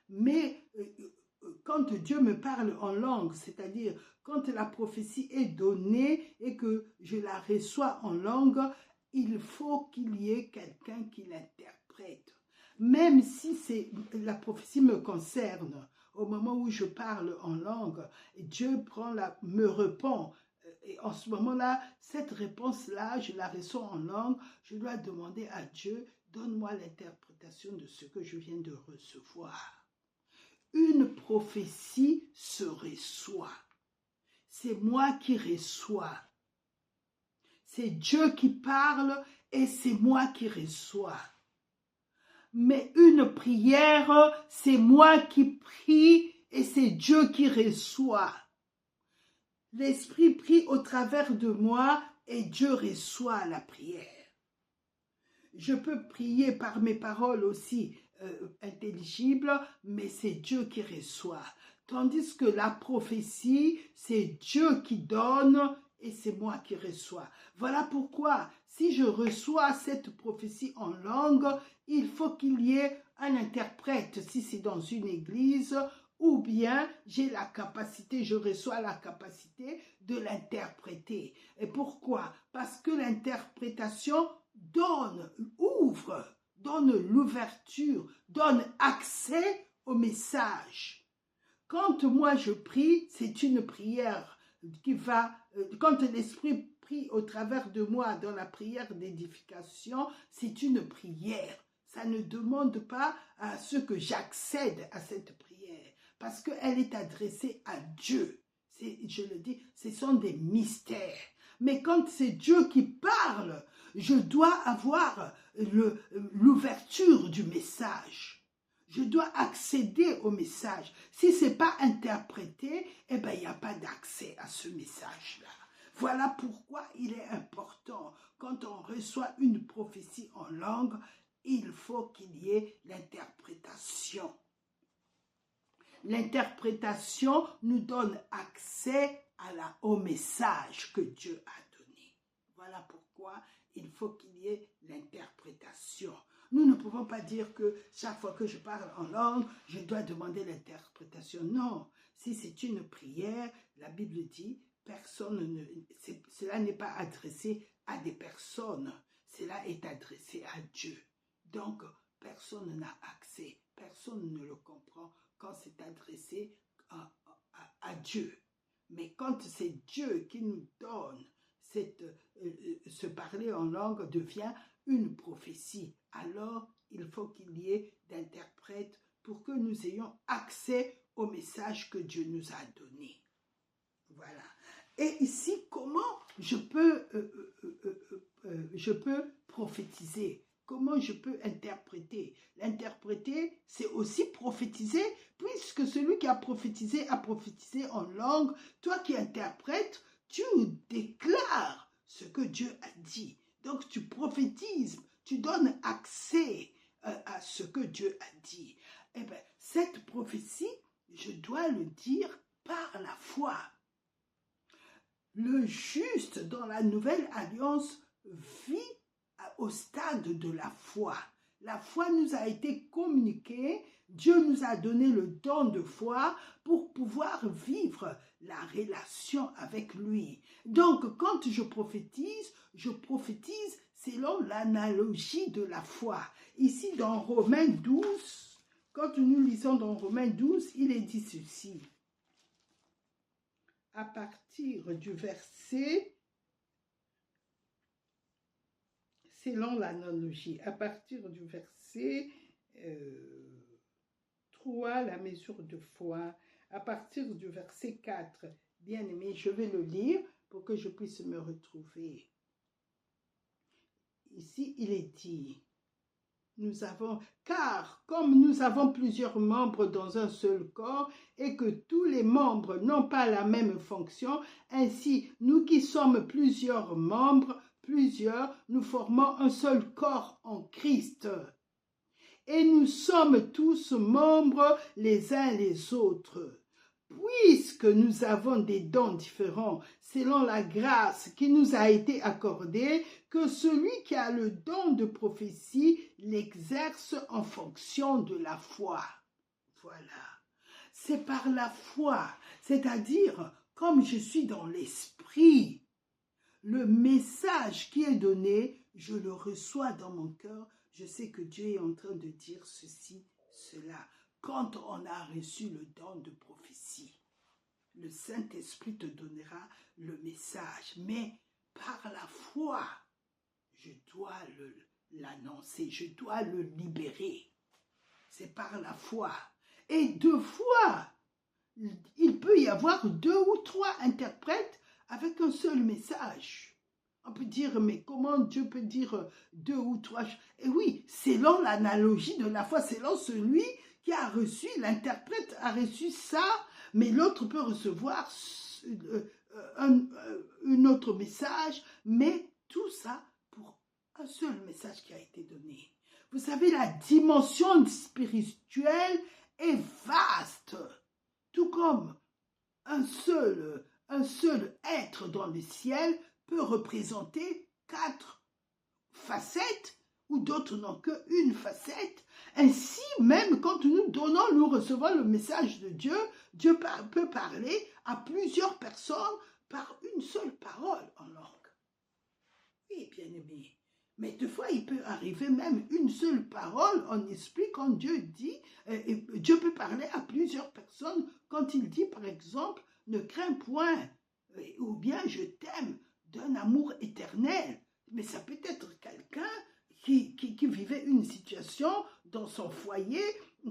Mais quand Dieu me parle en langue, c'est-à-dire quand la prophétie est donnée et que je la reçois en langue, il faut qu'il y ait quelqu'un qui l'interprète. Même si la prophétie me concerne, au moment où je parle en langue, Dieu me répond. Et en ce moment-là, cette réponse-là, je la reçois en langue, je dois demander à Dieu, donne-moi l'interprétation de ce que je viens de recevoir. Une prophétie se reçoit. C'est moi qui reçois. C'est Dieu qui parle et c'est moi qui reçois. Mais une prière, c'est moi qui prie et c'est Dieu qui reçoit. L'Esprit prie au travers de moi et Dieu reçoit la prière. Je peux prier par mes paroles aussi intelligibles, mais c'est Dieu qui reçoit. Tandis que la prophétie, c'est Dieu qui donne et c'est moi qui reçois. Voilà pourquoi, si je reçois cette prophétie en langue, il faut qu'il y ait un interprète, si c'est dans une église, ou bien j'ai la capacité, je reçois la capacité de l'interpréter. Et pourquoi? Parce que l'interprétation ouvre, donne l'ouverture, donne accès au message. Quand moi je prie, c'est une prière qui va, quand l'Esprit prie au travers de moi dans la prière d'édification, c'est une prière. Ça ne demande pas à ce que j'accède à cette prière, parce qu'elle est adressée à Dieu. Je le dis, ce sont des mystères. Mais quand c'est Dieu qui parle, je dois avoir l'ouverture du message. Je dois accéder au message. Si ce n'est pas interprété, eh bien, il n'y a pas d'accès à ce message-là. Voilà pourquoi il est important, quand on reçoit une prophétie en langue, il faut qu'il y ait l'interprétation. L'interprétation nous donne accès au message que Dieu a donné. Voilà pourquoi il faut qu'il y ait l'interprétation. Nous ne pouvons pas dire que chaque fois que je parle en langue, je dois demander l'interprétation. Non, si c'est une prière, la Bible dit, cela n'est pas adressé à des personnes, cela est adressé à Dieu. Donc, personne n'a accès, personne ne le comprend quand c'est adressé à Dieu. Mais quand c'est Dieu qui nous donne, se parler en langue devient une prophétie. Alors, il faut qu'il y ait d'interprètes pour que nous ayons accès au message que Dieu nous a donné. Voilà. Et ici, comment je peux prophétiser? Comment je peux interpréter? L'interpréter, c'est aussi prophétiser, puisque celui qui a prophétisé en langue. Toi qui interprètes, tu déclares ce que Dieu a dit. Donc tu prophétises, tu donnes accès à ce que Dieu a dit. Eh bien, cette prophétie, je dois le dire par la foi. Le juste dans la nouvelle alliance vit au stade de la foi. La foi nous a été communiquée, Dieu nous a donné le don de foi pour pouvoir vivre la relation avec lui. Donc, quand je prophétise selon l'analogie de la foi. Ici, dans Romains 12, quand nous lisons dans Romains 12, il est dit ceci. À partir du verset, selon l'analogie, à partir du verset 3, la mesure de foi, à partir du verset 4, bien aimé, je vais le lire pour que je puisse me retrouver. Ici, il est dit, car comme nous avons plusieurs membres dans un seul corps et que tous les membres n'ont pas la même fonction, ainsi nous qui sommes plusieurs membres, nous formons un seul corps en Christ. Et nous sommes tous membres les uns les autres. Puisque nous avons des dons différents selon la grâce qui nous a été accordée, que celui qui a le don de prophétie l'exerce en fonction de la foi. Voilà. C'est par la foi, c'est-à-dire comme je suis dans l'esprit, le message qui est donné, je le reçois dans mon cœur. Je sais que Dieu est en train de dire ceci, cela. Quand on a reçu le don de prophétie, le Saint-Esprit te donnera le message. Mais par la foi, je dois l'annoncer, je dois le libérer. C'est par la foi. Et deux fois, il peut y avoir 2 ou 3 interprètes avec un seul message. On peut dire, mais comment Dieu peut dire 2 ou 3? Et oui, selon l'analogie de la foi, selon celui qui a reçu, l'interprète a reçu ça, mais l'autre peut recevoir un autre message, mais tout ça pour un seul message qui a été donné. Vous savez, la dimension spirituelle est vaste, tout comme un seul être dans le ciel peut représenter 4 facettes, ou d'autres n'ont qu'une facette. Ainsi, même quand nous recevons le message de Dieu, Dieu peut parler à plusieurs personnes par une seule parole en langue. Oui, bien aimé. Mais des fois, il peut arriver même une seule parole en esprit quand Dieu dit, Dieu peut parler à plusieurs personnes quand il dit, par exemple, ne crains point, ou bien je t'aime d'un amour éternel. Mais ça peut être quelqu'un qui vivait une situation dans son foyer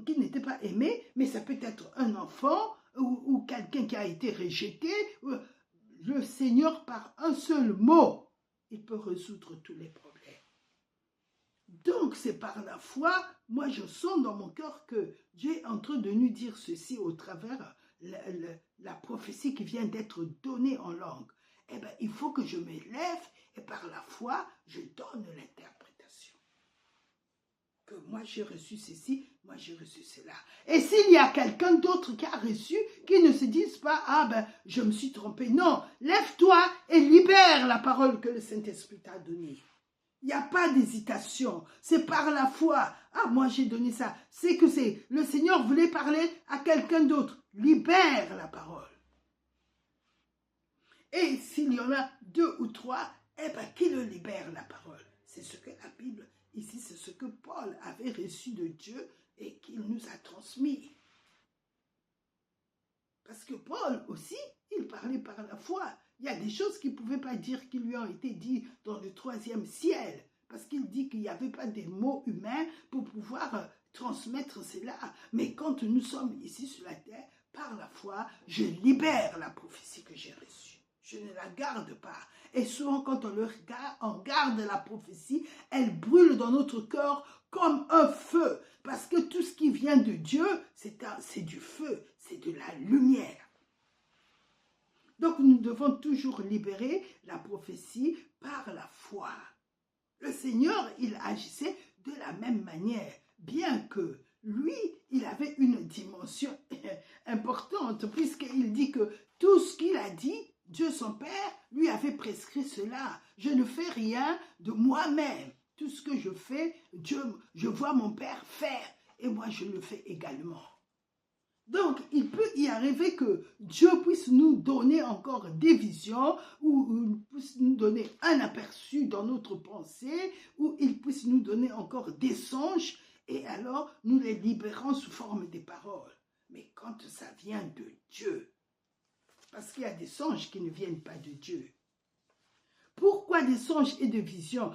qui n'était pas aimé, mais ça peut être un enfant ou quelqu'un qui a été rejeté, le Seigneur, par un seul mot, il peut résoudre tous les problèmes. Donc, c'est par la foi, moi je sens dans mon cœur que Dieu est en train de nous dire ceci au travers la prophétie qui vient d'être donnée en langue. Eh bien, il faut que je me lève et par la foi, je donne l'interprétation. Que moi j'ai reçu ceci, moi j'ai reçu cela. Et s'il y a quelqu'un d'autre qui a reçu, qui ne se dise pas, ah ben, je me suis trompé. Non, lève-toi et libère la parole que le Saint-Esprit t'a donnée. Il n'y a pas d'hésitation. C'est par la foi. Ah, moi j'ai donné ça. C'est que le Seigneur voulait parler à quelqu'un d'autre. Libère la parole. Et s'il y en a 2 ou 3, eh bien, qui le libère la parole? C'est ce que la Bible, ici, c'est ce que Paul avait reçu de Dieu et qu'il nous a transmis. Parce que Paul aussi, il parlait par la foi. Il y a des choses qu'il ne pouvait pas dire qui lui ont été dites dans le 3e ciel. Parce qu'il dit qu'il n'y avait pas des mots humains pour pouvoir transmettre cela. Mais quand nous sommes ici sur la terre, par la foi, je libère la prophétie que j'ai reçue. Je ne la garde pas. Et souvent, quand on garde la prophétie, elle brûle dans notre cœur comme un feu. Parce que tout ce qui vient de Dieu, c'est du feu, c'est de la lumière. Donc, nous devons toujours libérer la prophétie par la foi. Le Seigneur, il agissait de la même manière, bien que lui, il avait une dimension importante, puisqu'il dit que tout ce qu'il a dit, Dieu son Père lui avait prescrit cela. Je ne fais rien de moi-même. Tout ce que je fais, je vois mon Père faire, et moi je le fais également. Donc, il peut y arriver que Dieu puisse nous donner encore des visions, ou puisse nous donner un aperçu dans notre pensée, ou il puisse nous donner encore des songes, et alors nous les libérons sous forme des paroles. Mais quand ça vient de Dieu, parce qu'il y a des songes qui ne viennent pas de Dieu. Pourquoi des songes et des visions?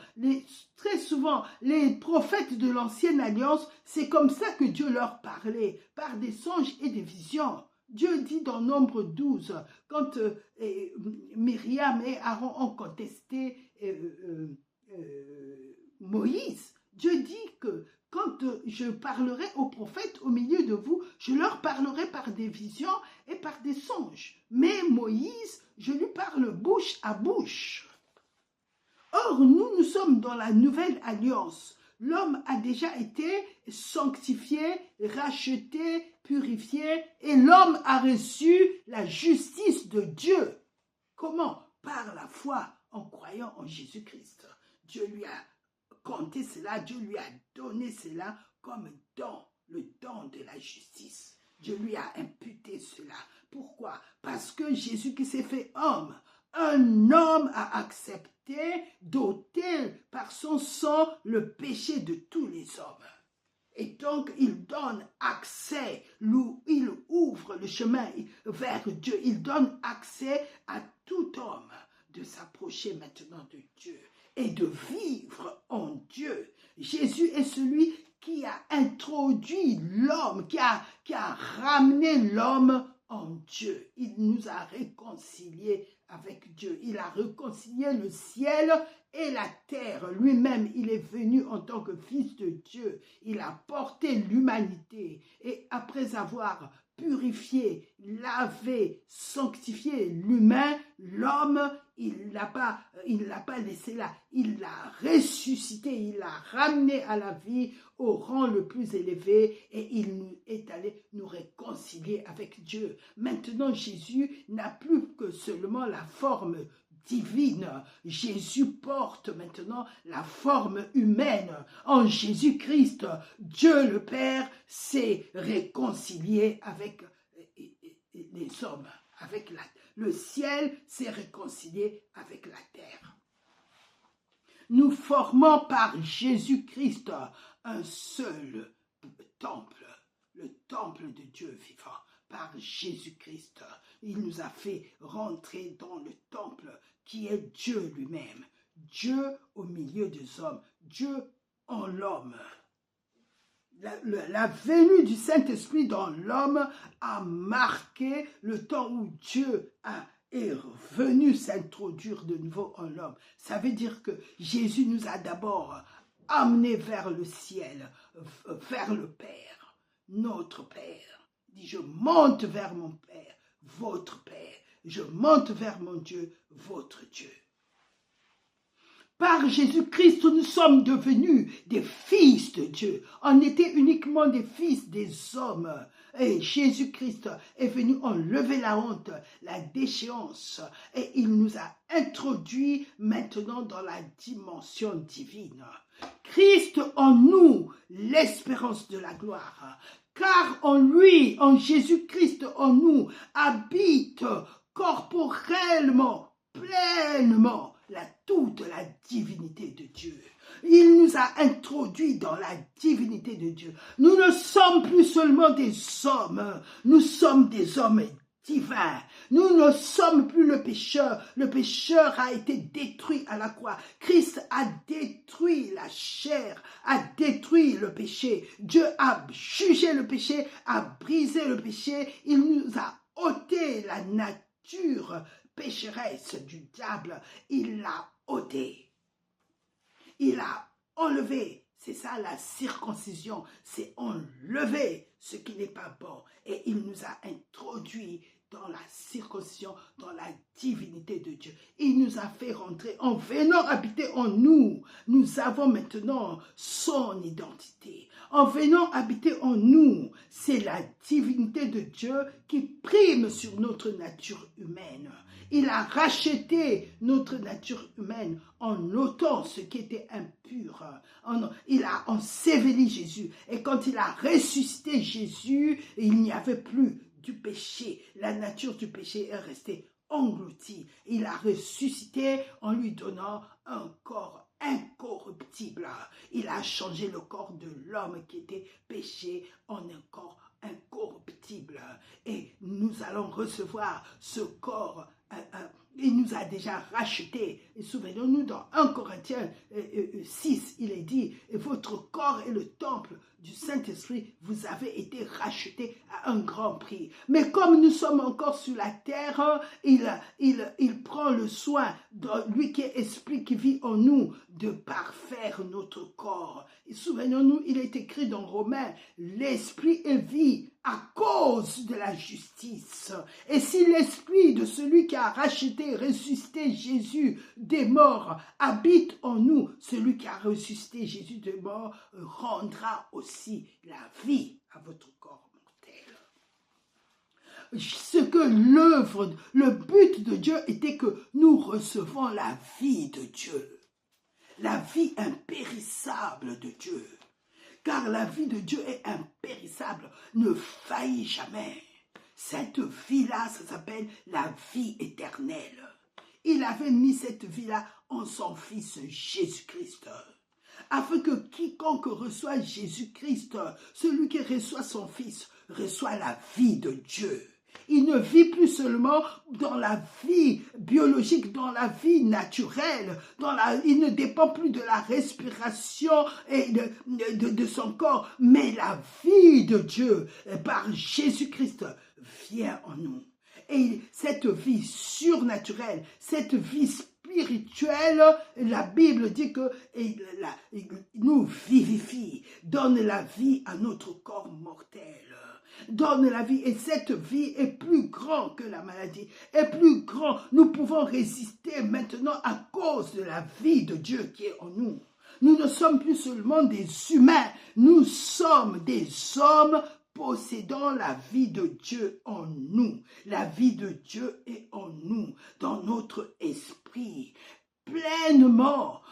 Très souvent, les prophètes de l'ancienne alliance, c'est comme ça que Dieu leur parlait, par des songes et des visions. Dieu dit dans Nombre 12, quand Myriam et Aaron ont contesté Moïse, Dieu dit que quand je parlerai aux prophètes au milieu de vous, je leur parlerai par des visions et par des songes. Mais Moïse, je lui parle bouche à bouche. Or, nous sommes dans la nouvelle alliance. L'homme a déjà été sanctifié, racheté, purifié, et l'homme a reçu la justice de Dieu. Comment? Par la foi, en croyant en Jésus-Christ. Dieu lui a compté cela, Dieu lui a donné cela comme don, le don de la justice. Dieu lui a imputé cela. Pourquoi? Parce que Jésus qui s'est fait homme, un homme a accepté d'ôter par son sang le péché de tous les hommes. Et donc, il donne accès, il ouvre le chemin vers Dieu. Il donne accès à tout homme de s'approcher maintenant de Dieu et de vivre en Dieu. Jésus est celui qui a introduit l'homme, qui a ramené l'homme en Dieu. Il nous a réconciliés avec Dieu. Il a réconcilié le ciel et la terre. Lui-même, il est venu en tant que fils de Dieu. Il a porté l'humanité. Et après avoir purifié, lavé, sanctifié l'humain, l'homme, il l'a pas laissé là. Il l'a ressuscité, il l'a ramené à la vie au rang le plus élevé et il est allé nous réconcilier avec Dieu. Maintenant, Jésus n'a plus que seulement la forme divine. Jésus porte maintenant la forme humaine. En Jésus-Christ, Dieu le Père s'est réconcilié avec les hommes, avec le ciel s'est réconcilié avec la terre. Nous formons par Jésus-Christ un seul temple, le temple de Dieu vivant. Par Jésus-Christ, il nous a fait rentrer dans le temple qui est Dieu lui-même. Dieu au milieu des hommes, Dieu en l'homme. la venue du Saint-Esprit dans l'homme a marqué le temps où Dieu est venu s'introduire de nouveau en l'homme. Ça veut dire que Jésus nous a d'abord amenés vers le ciel, vers le Père, notre Père. Il dit, je monte vers mon Père, votre Père. Je monte vers mon Dieu, votre Dieu. Par Jésus-Christ, nous sommes devenus des fils de Dieu. On était uniquement des fils des hommes. Et Jésus-Christ est venu enlever la honte, la déchéance. Et il nous a introduits maintenant dans la dimension divine. Christ en nous, l'espérance de la gloire. Car en lui, en Jésus-Christ en nous, habite corporellement, pleinement, toute la divinité de Dieu. Il nous a introduits dans la divinité de Dieu. Nous ne sommes plus seulement des hommes, nous sommes des hommes divins. Nous ne sommes plus le pécheur. Le pécheur a été détruit à la croix. Christ a détruit la chair, a détruit le péché. Dieu a jugé le péché, a brisé le péché. Il nous a ôté la nature pécheresse du diable. Il l'a ôté. Il a enlevé. C'est ça la circoncision. C'est enlever ce qui n'est pas bon. Et il nous a introduits dans la circoncision, dans la divinité de Dieu. Il nous a fait rentrer. En venant habiter en nous, nous avons maintenant son identité. En venant habiter en nous, c'est la divinité de Dieu qui prime sur notre nature humaine. Il a racheté notre nature humaine en ôtant ce qui était impur. Il a enseveli Jésus. Et quand il a ressuscité Jésus, il n'y avait plus du péché. La nature du péché est restée engloutie. Il a ressuscité en lui donnant un corps incorruptible. Il a changé le corps de l'homme qui était péché en un corps incorruptible. Et nous allons recevoir ce corps. Il nous a déjà rachetés. Et souvenons-nous dans 1 Corinthiens 6, il est dit, votre corps est le temple du Saint-Esprit, vous avez été rachetés à un grand prix. Mais comme nous sommes encore sur la terre, il prend le soin, lui qui est esprit qui vit en nous, de parfaire notre corps. Et souvenons-nous, il est écrit dans Romains, l'esprit est vie à cause de la justice. Et si l'esprit de celui qui a racheté, ressuscité Jésus des morts habite en nous, celui qui a ressuscité Jésus des morts rendra aussi la vie à votre corps mortel. Ce que le but de Dieu était que nous recevons la vie de Dieu, la vie impérissable de Dieu. Car la vie de Dieu est impérissable, ne faillit jamais. Cette vie-là, ça s'appelle la vie éternelle. Il avait mis cette vie-là en son Fils Jésus-Christ, afin que quiconque reçoit Jésus-Christ, celui qui reçoit son Fils, reçoit la vie de Dieu. Il ne vit plus seulement dans la vie biologique, dans la vie naturelle. Il ne dépend plus de la respiration et de son corps, mais la vie de Dieu par Jésus-Christ vient en nous. Et cette vie surnaturelle, cette vie spirituelle, la Bible dit que nous vivifie, donne la vie à notre corps mortel. Donne la vie, et cette vie est plus grande que la maladie, est plus grande. Nous pouvons résister maintenant à cause de la vie de Dieu qui est en nous. Nous ne sommes plus seulement des humains, nous sommes des hommes possédant la vie de Dieu en nous. La vie de Dieu est en nous, dans notre esprit, pleinement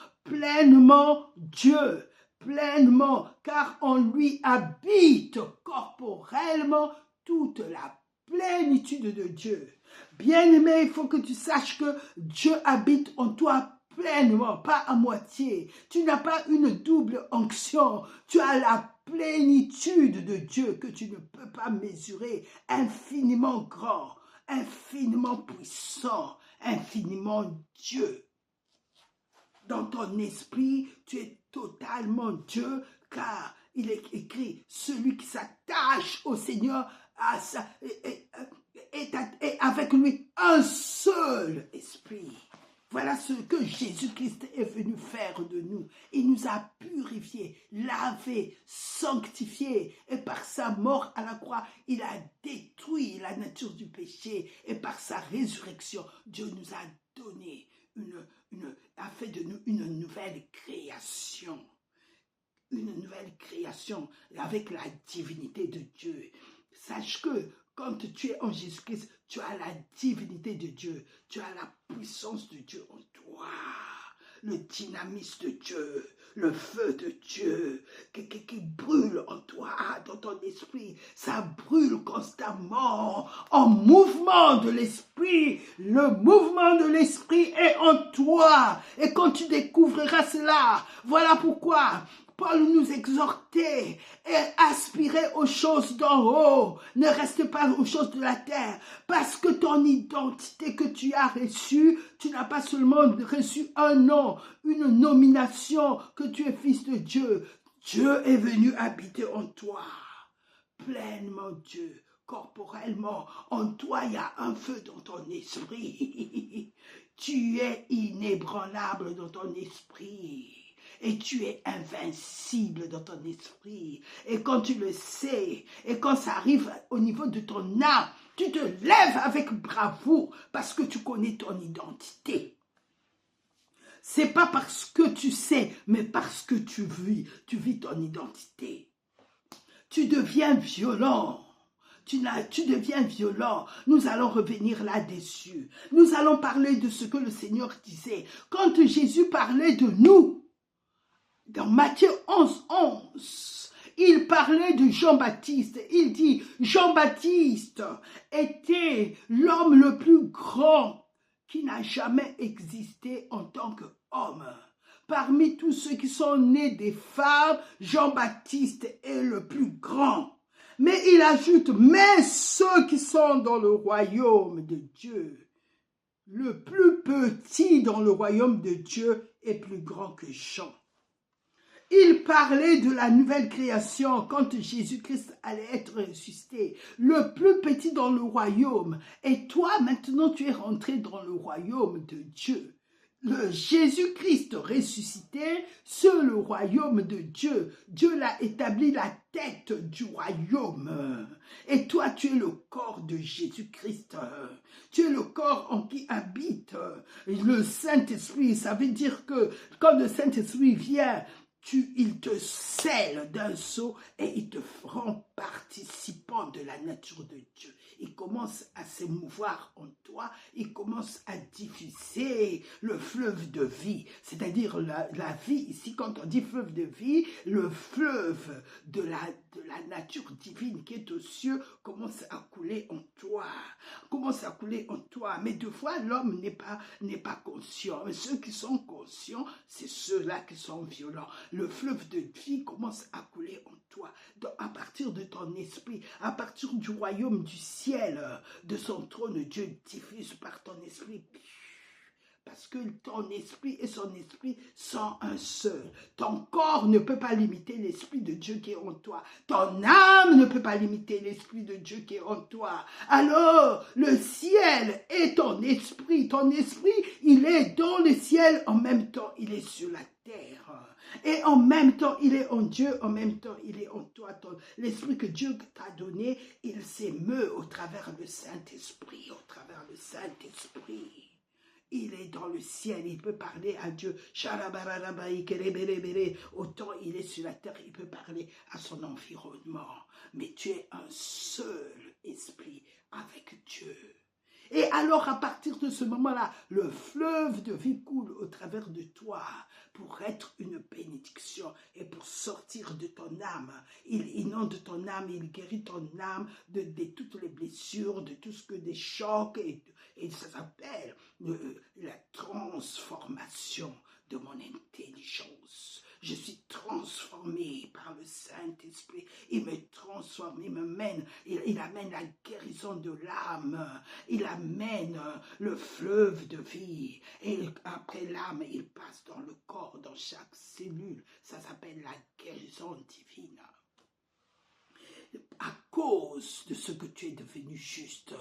Dieu. Pleinement, car en lui habite corporellement toute la plénitude de Dieu. Bien-aimé, il faut que tu saches que Dieu habite en toi pleinement, pas à moitié. Tu n'as pas une double onction, tu as la plénitude de Dieu que tu ne peux pas mesurer, infiniment grand, infiniment puissant, infiniment Dieu. Dans ton esprit, tu es totalement Dieu, car il est écrit, celui qui s'attache au Seigneur est avec lui un seul esprit. Voilà ce que Jésus-Christ est venu faire de nous. Il nous a purifiés, lavés, sanctifiés. Et par sa mort à la croix, il a détruit la nature du péché. Et par sa résurrection, Dieu nous a donné a fait de nous une nouvelle création. Une nouvelle création avec la divinité de Dieu. Sache que quand tu es en Jésus-Christ, tu as la divinité de Dieu, tu as la puissance de Dieu en toi, le dynamisme de Dieu, le feu de Dieu qui brûle en toi, dans ton esprit. Ça brûle constamment en mouvement de l'esprit. Le mouvement de l'esprit est en toi. Et quand tu découvriras cela, voilà pourquoi Paul nous exhortait et aspirait aux choses d'en haut. Ne reste pas aux choses de la terre. Parce que ton identité que tu as reçue, tu n'as pas seulement reçu un nom, une nomination que tu es fils de Dieu. Dieu est venu habiter en toi. Pleinement Dieu, corporellement. En toi, il y a un feu dans ton esprit. Tu es inébranlable dans ton esprit. Et tu es invincible dans ton esprit. Et quand tu le sais, et quand ça arrive au niveau de ton âme, tu te lèves avec bravoure parce que tu connais ton identité. C'est pas parce que tu sais, mais parce que tu vis ton identité. Tu deviens violent. Tu deviens violent. Nous allons revenir là-dessus. Nous allons parler de ce que le Seigneur disait. Quand Jésus parlait de nous, dans Matthieu 11, il parlait de Jean-Baptiste. Il dit, Jean-Baptiste était l'homme le plus grand qui n'a jamais existé en tant qu'homme. Parmi tous ceux qui sont nés des femmes, Jean-Baptiste est le plus grand. Mais il ajoute, mais ceux qui sont dans le royaume de Dieu, le plus petit dans le royaume de Dieu est plus grand que Jean. Il parlait de la nouvelle création quand Jésus-Christ allait être ressuscité. Le plus petit dans le royaume. Et toi, maintenant, tu es rentré dans le royaume de Dieu. Le Jésus-Christ ressuscité sur le royaume de Dieu. Dieu l'a établi la tête du royaume. Et toi, tu es le corps de Jésus-Christ. Tu es le corps en qui habite le Saint-Esprit. Ça veut dire que quand le Saint-Esprit vient, il te scelle d'un sceau et il te rend participant de la nature de Dieu. Il commence à se mouvoir en toi, il commence à diffuser le fleuve de vie, c'est-à-dire la vie. Ici, quand on dit fleuve de vie, le fleuve de la nature divine qui est aux cieux commence à couler en toi, Mais deux fois, l'homme n'est pas conscient. Mais ceux qui sont conscients, c'est ceux-là qui sont violents. Le fleuve de vie commence à couler en toi, à partir de ton esprit, à partir du royaume du ciel, de son trône, Dieu diffuse par ton esprit. Parce que ton esprit et son esprit sont un seul. Ton corps ne peut pas limiter l'esprit de Dieu qui est en toi. Ton âme ne peut pas limiter l'esprit de Dieu qui est en toi. Alors, le ciel est ton esprit. Ton esprit, il est dans le ciel, en même temps, il est sur la terre. Et en même temps, il est en Dieu, en même temps, il est en toi. L'esprit que Dieu t'a donné, il s'émeut au travers du Saint-Esprit, Il est dans le ciel, il peut parler à Dieu. Autant il est sur la terre, il peut parler à son environnement. Mais tu es un seul esprit avec Dieu. Et alors, à partir de ce moment-là, le fleuve de vie coule au travers de toi pour être une bénédiction et pour sortir de ton âme. Il inonde ton âme, il guérit ton âme de toutes les blessures, de tout ce que des chocs, et ça s'appelle la transformation de mon intelligence. Je suis transformé par le Saint-Esprit. Il me transforme, il me mène, il amène la guérison de l'âme. Il amène le fleuve de vie. Et après l'âme, il passe dans le corps, dans chaque cellule. Ça s'appelle la guérison divine. À cause de ce que tu es devenu juste.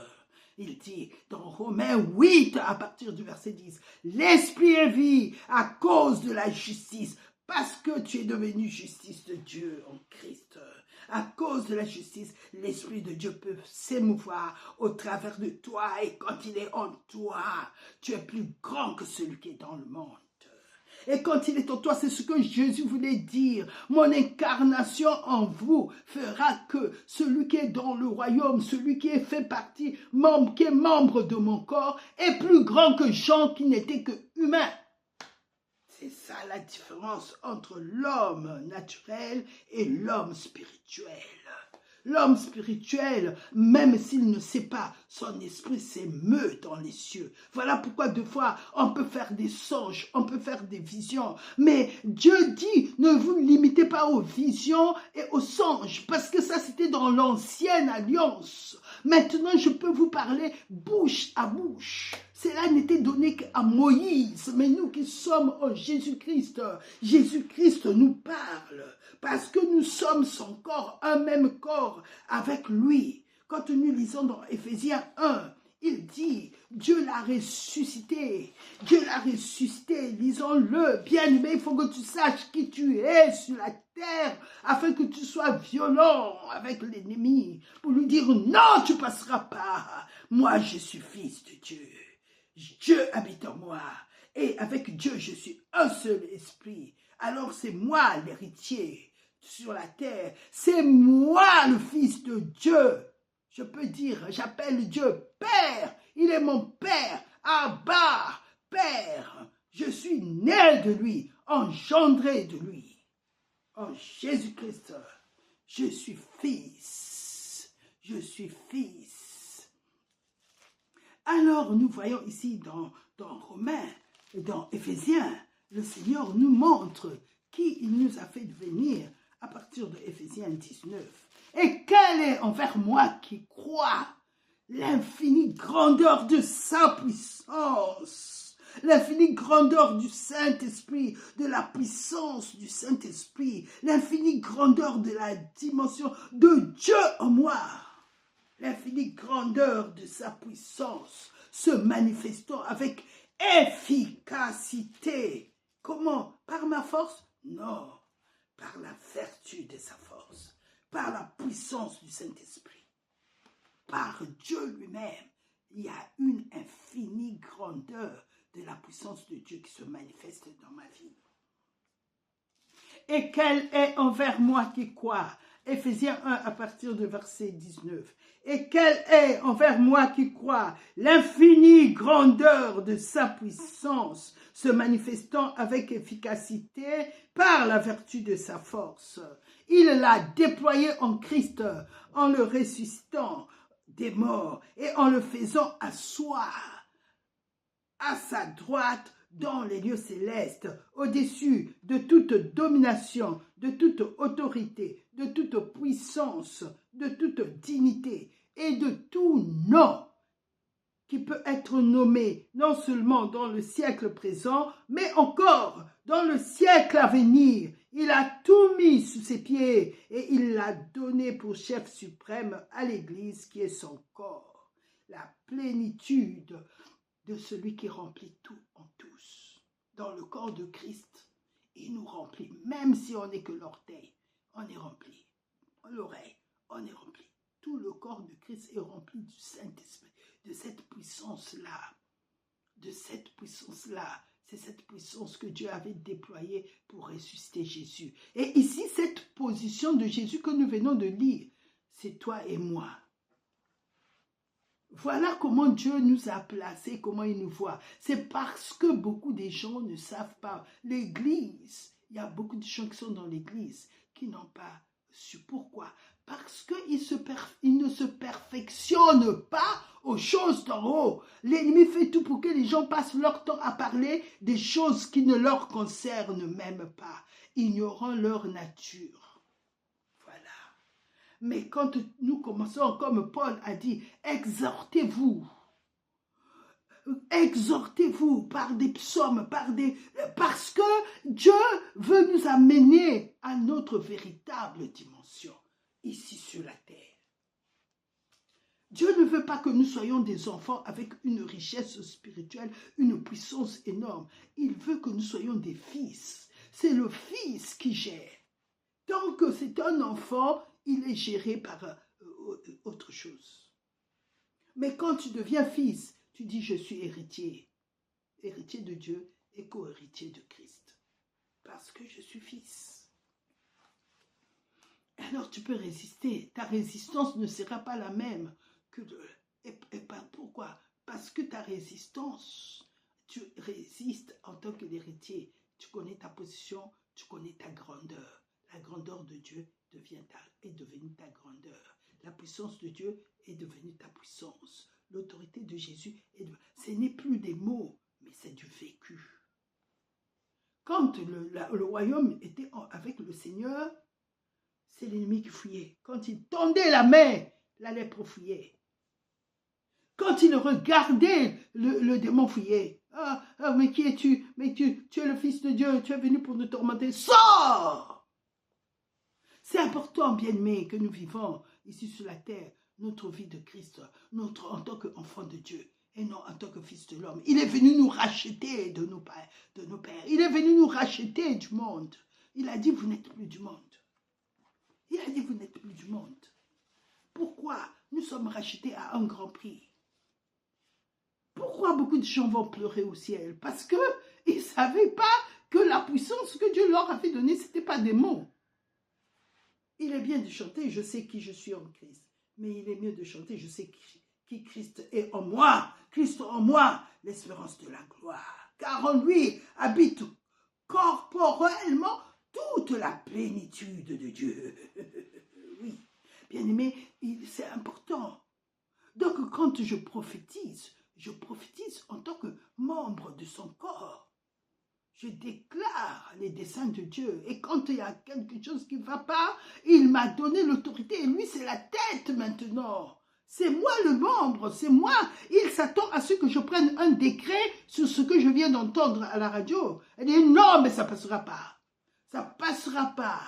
Il dit dans Romains 8, à partir du verset 10, l'esprit est vie à cause de la justice, parce que tu es devenu justice de Dieu en Christ. À cause de la justice, l'Esprit de Dieu peut s'émouvoir au travers de toi, et quand il est en toi, tu es plus grand que celui qui est dans le monde. Et quand il est en toi, c'est ce que Jésus voulait dire. Mon incarnation en vous fera que celui qui est dans le royaume, celui qui est fait partie, qui est membre de mon corps, est plus grand que Jean qui n'était que humain. C'est ça la différence entre l'homme naturel et l'homme spirituel. L'homme spirituel, même s'il ne sait pas, son esprit s'émeut dans les cieux. Voilà pourquoi deux fois, on peut faire des songes, on peut faire des visions. Mais Dieu dit, ne vous limitez pas aux visions et aux songes, parce que ça, c'était dans l'ancienne alliance. Maintenant, je peux vous parler bouche à bouche. Cela n'était donné qu'à Moïse, mais nous qui sommes en Jésus-Christ, Jésus-Christ nous parle, parce que nous sommes son corps, un même corps avec lui. Quand nous lisons dans Éphésiens 1, il dit, Dieu l'a ressuscité, lisons-le, bien-aimé, il faut que tu saches qui tu es sur la terre, afin que tu sois violent avec l'ennemi, pour lui dire, non, tu ne passeras pas, moi je suis fils de Dieu. Dieu habite en moi, et avec Dieu, je suis un seul esprit. Alors c'est moi l'héritier sur la terre. C'est moi le fils de Dieu. Je peux dire, j'appelle Dieu Père. Il est mon Père. Abba, Père. Je suis né de lui, engendré de lui. En Jésus-Christ, je suis fils. Je suis fils. Alors, nous voyons ici dans Romains, dans Éphésiens, le Seigneur nous montre qui il nous a fait devenir à partir de Éphésiens 19. Et quelle est envers moi qui crois l'infinie grandeur de sa puissance, l'infinie grandeur du Saint-Esprit, de la puissance du Saint-Esprit, l'infinie grandeur de la dimension de Dieu en moi. L'infinie grandeur de sa puissance se manifestant avec efficacité. Comment? Par ma force? Non, par la vertu de sa force, par la puissance du Saint-Esprit, par Dieu lui-même. Il y a une infinie grandeur de la puissance de Dieu qui se manifeste dans ma vie. Et quelle est envers moi qui croit? Éphésiens 1 à partir de verset 19. Et quelle est envers moi qui croit l'infinie grandeur de sa puissance se manifestant avec efficacité par la vertu de sa force. Il l'a déployé en Christ en le ressuscitant des morts et en le faisant asseoir à sa droite dans les lieux célestes, au-dessus de toute domination, de toute autorité, de toute puissance, de toute dignité et de tout nom qui peut être nommé non seulement dans le siècle présent, mais encore dans le siècle à venir. Il a tout mis sous ses pieds et il l'a donné pour chef suprême à l'Église qui est son corps, la plénitude de celui qui remplit tout en tous. Dans le corps de Christ, il nous remplit, même si on n'est que l'orteil, on est rempli. L'oreille, on est rempli. Tout le corps de Christ est rempli du Saint-Esprit, de cette puissance-là. De cette puissance-là. C'est cette puissance que Dieu avait déployée pour ressusciter Jésus. Et ici, cette position de Jésus que nous venons de lire, c'est toi et moi. Voilà comment Dieu nous a placés, comment il nous voit. C'est parce que beaucoup de gens ne savent pas. L'Église, il y a beaucoup de gens qui sont dans l'Église qui n'ont pas su. Pourquoi? Parce qu'ils ne se perfectionnent pas aux choses d'en haut. L'ennemi fait tout pour que les gens passent leur temps à parler des choses qui ne leur concernent même pas. ignorant leur nature. Voilà. Mais quand nous commençons, comme Paul a dit, exhortez-vous par des psaumes, parce que Dieu veut nous amener à notre véritable dimension, ici sur la terre. Dieu ne veut pas que nous soyons des enfants avec une richesse spirituelle, une puissance énorme. Il veut que nous soyons des fils. C'est le fils qui gère. Tant que c'est un enfant, il est géré par autre chose. Mais quand tu deviens fils, tu dis je suis héritier. Héritier de Dieu et co-héritier de Christ. Parce que je suis fils. Alors tu peux résister. Ta résistance ne sera pas la même. Pourquoi? Parce que ta résistance, tu résistes en tant que l'héritier. Tu connais ta position, tu connais ta grandeur. La grandeur de Dieu est devenue ta grandeur. La puissance de Dieu est devenue ta puissance. L'autorité de Jésus, ce n'est plus des mots, mais c'est du vécu. Quand le royaume était avec le Seigneur, c'est l'ennemi qui fuyait. Quand il tendait la main, la lèpre fuyait. Quand il regardait, le démon fuyait. Mais qui es-tu? Mais tu es le Fils de Dieu, tu es venu pour nous tourmenter. Sors! C'est important, bien-aimés, que nous vivons ici sur la terre, notre vie de Christ, en tant qu'enfant de Dieu, et non en tant que fils de l'homme. Il est venu nous racheter de nos pères. Il est venu nous racheter du monde. Il a dit, vous n'êtes plus du monde. Il a dit, vous n'êtes plus du monde. Pourquoi? Nous sommes rachetés à un grand prix. Pourquoi beaucoup de gens vont pleurer au ciel? Parce qu'ils ne savaient pas que la puissance que Dieu leur avait donnée, ce n'était pas des mots. Il est bien de chanter, je sais qui je suis en Christ. Mais il est mieux de chanter, je sais qui Christ est en moi. Christ en moi, l'espérance de la gloire. Car en lui habite corporellement toute la plénitude de Dieu. Oui, bien aimé, c'est important. Donc quand je prophétise en tant que membre de son corps. Je déclare les desseins de Dieu. Et quand il y a quelque chose qui ne va pas, il m'a donné l'autorité. Et lui, c'est la tête maintenant. C'est moi le membre, c'est moi. Il s'attend à ce que je prenne un décret sur ce que je viens d'entendre à la radio. Elle dit non, mais ça ne passera pas. Ça ne passera pas.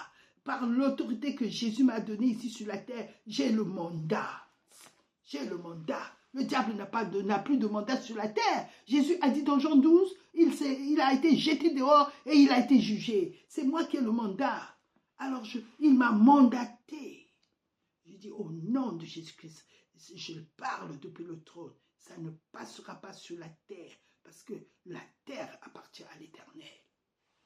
Par l'autorité que Jésus m'a donnée ici sur la terre, j'ai le mandat. J'ai le mandat. Le diable n'a plus de mandat sur la terre. Jésus a dit dans Jean 12, il a été jeté dehors et il a été jugé. C'est moi qui ai le mandat. Alors il m'a mandaté. Je dis au nom de Jésus-Christ, je parle depuis le trône. Ça ne passera pas sur la terre parce que la terre appartient à l'Éternel.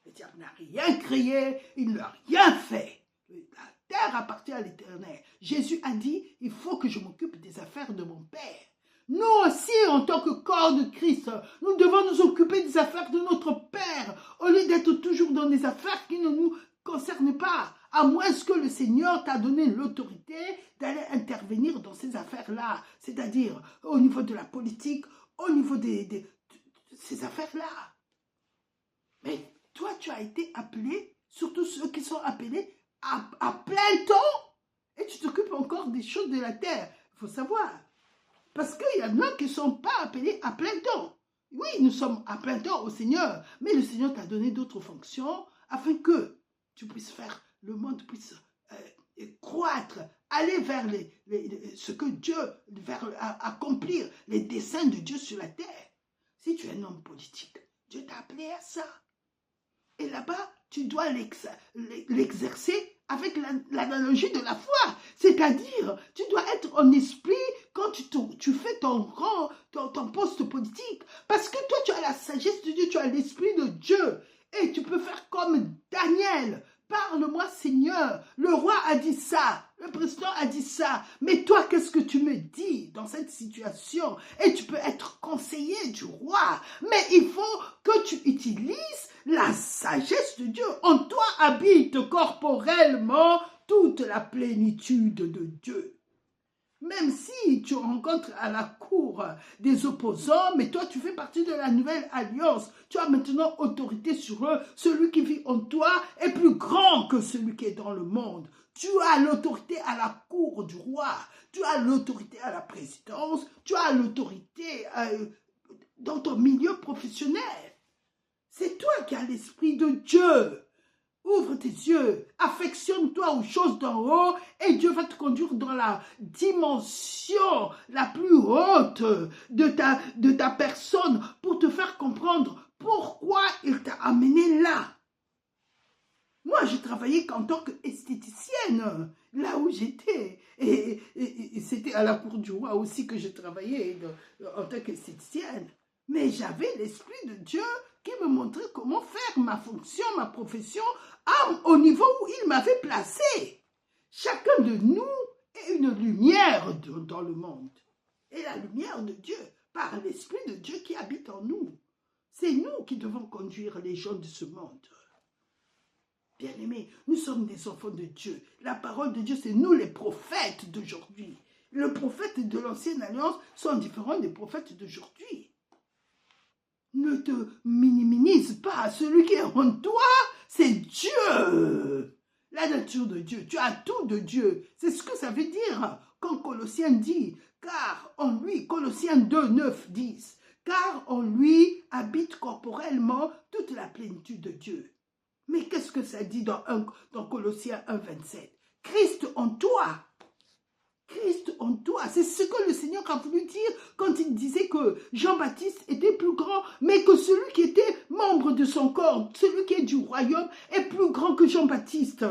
Le diable n'a rien créé, il n'a rien fait. La terre appartient à l'Éternel. Jésus a dit, il faut que je m'occupe des affaires de mon Père. Nous aussi, en tant que corps de Christ, nous devons nous occuper des affaires de notre Père, au lieu d'être toujours dans des affaires qui ne nous concernent pas, à moins que le Seigneur t'a donné l'autorité d'aller intervenir dans ces affaires-là, c'est-à-dire au niveau de la politique, au niveau de ces affaires-là. Mais toi, tu as été appelé, surtout ceux qui sont appelés à plein temps, et tu t'occupes encore des choses de la terre. Il faut savoir. Parce qu'il y en a qui ne sont pas appelés à plein temps. Oui, nous sommes à plein temps au Seigneur, mais le Seigneur t'a donné d'autres fonctions afin que tu puisses faire, le monde puisse croître, aller vers ce que Dieu, accomplir les desseins de Dieu sur la terre. Si tu es un homme politique, Dieu t'a appelé à ça. Et là-bas, tu dois l'exercer avec l'analogie de la foi. C'est-à-dire, tu dois être en esprit quand tu fais ton poste politique. Parce que toi, tu as la sagesse de Dieu, tu as l'esprit de Dieu. Et tu peux faire comme Daniel. Parle-moi, Seigneur. Le roi a dit ça. Le président a dit ça. Mais toi, qu'est-ce que tu me dis dans cette situation? Et tu peux être conseiller du roi. Mais il faut que tu utilises la sagesse de Dieu. En toi habite corporellement toute la plénitude de Dieu. Même si tu rencontres à la cour des opposants, mais toi tu fais partie de la nouvelle alliance. Tu as maintenant autorité sur eux. Celui qui vit en toi est plus grand que celui qui est dans le monde. Tu as l'autorité à la cour du roi. Tu as l'autorité à la présidence. Tu as l'autorité dans ton milieu professionnel. C'est toi qui as l'Esprit de Dieu. Ouvre tes yeux, affectionne-toi aux choses d'en haut et Dieu va te conduire dans la dimension la plus haute de ta personne pour te faire comprendre pourquoi il t'a amené là. Moi, j'ai travaillé qu'en tant qu'esthéticienne, là où j'étais. Et c'était à la cour du roi aussi que je travaillais en tant qu'esthéticienne. Mais j'avais l'Esprit de Dieu qui me montrait comment faire ma fonction, ma profession au niveau où il m'avait placé. Chacun de nous est une lumière dans le monde. Et la lumière de Dieu, par l'Esprit de Dieu qui habite en nous. C'est nous qui devons conduire les gens de ce monde. Bien-aimés, nous sommes des enfants de Dieu. La parole de Dieu, c'est nous les prophètes d'aujourd'hui. Les prophètes de l'ancienne alliance sont différents des prophètes d'aujourd'hui. Ne te minimise pas. Celui qui est en toi, c'est Dieu. La nature de Dieu. Tu as tout de Dieu. C'est ce que ça veut dire quand Colossiens dit, car en lui, Colossiens 2, 9, 10, car en lui habite corporellement toute la plénitude de Dieu. Mais qu'est-ce que ça dit dans Colossiens 1, 27? Christ en toi. Christ en toi. C'est ce que le Seigneur a voulu dire quand il disait que Jean-Baptiste était plus grand, mais que celui qui était membre de son corps, celui qui est du royaume, est plus grand que Jean-Baptiste.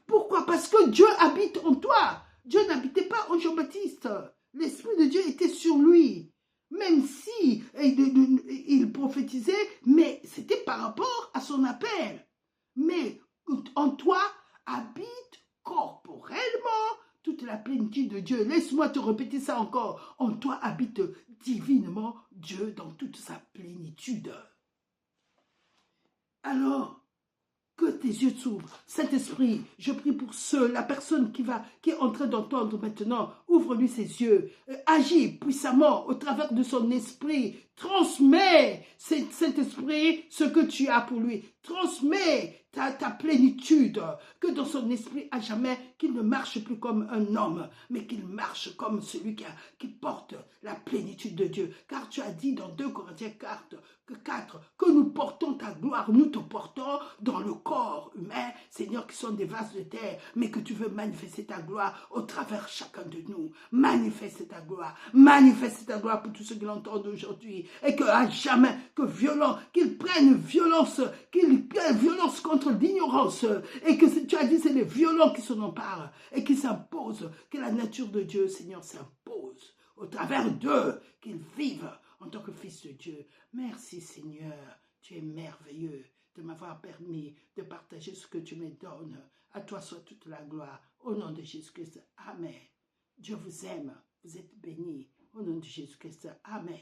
Pourquoi? Parce que Dieu habite en toi. Dieu n'habitait pas en Jean-Baptiste. L'Esprit de Dieu était sur lui. Même si il prophétisait, mais c'était par rapport à son appel. Mais en toi habite corporellement toute la plénitude de Dieu. Laisse-moi te répéter ça encore. En toi habite divinement Dieu dans toute sa plénitude. Alors, que tes yeux s'ouvrent. Saint-Esprit, je prie pour la personne qui est en train d'entendre maintenant. Ouvre-lui ses yeux. Agis puissamment au travers de son esprit. Transmets, Saint-Esprit, ce que tu as pour lui. Transmets ta plénitude, que dans son esprit à jamais, qu'il ne marche plus comme un homme, mais qu'il marche comme celui qui porte la plénitude de Dieu. Car tu as dit dans 2 Corinthiens 4 que nous portons ta gloire, nous te portons dans le corps humain, Seigneur, qui sont des vases de terre, mais que tu veux manifester ta gloire au travers chacun de nous. Manifeste ta gloire pour tous ceux qui l'entendent aujourd'hui, et que à jamais, qu'ils prennent violence contre l'ignorance, et que tu as dit c'est les violents qui s'en emparent, et qui s'imposent, que la nature de Dieu, Seigneur, s'impose au travers d'eux, qu'ils vivent en tant que fils de Dieu. Merci Seigneur, tu es merveilleux de m'avoir permis de partager ce que tu me donnes. À toi soit toute la gloire, au nom de Jésus-Christ. Amen. Dieu vous aime, vous êtes bénis, au nom de Jésus-Christ. Amen.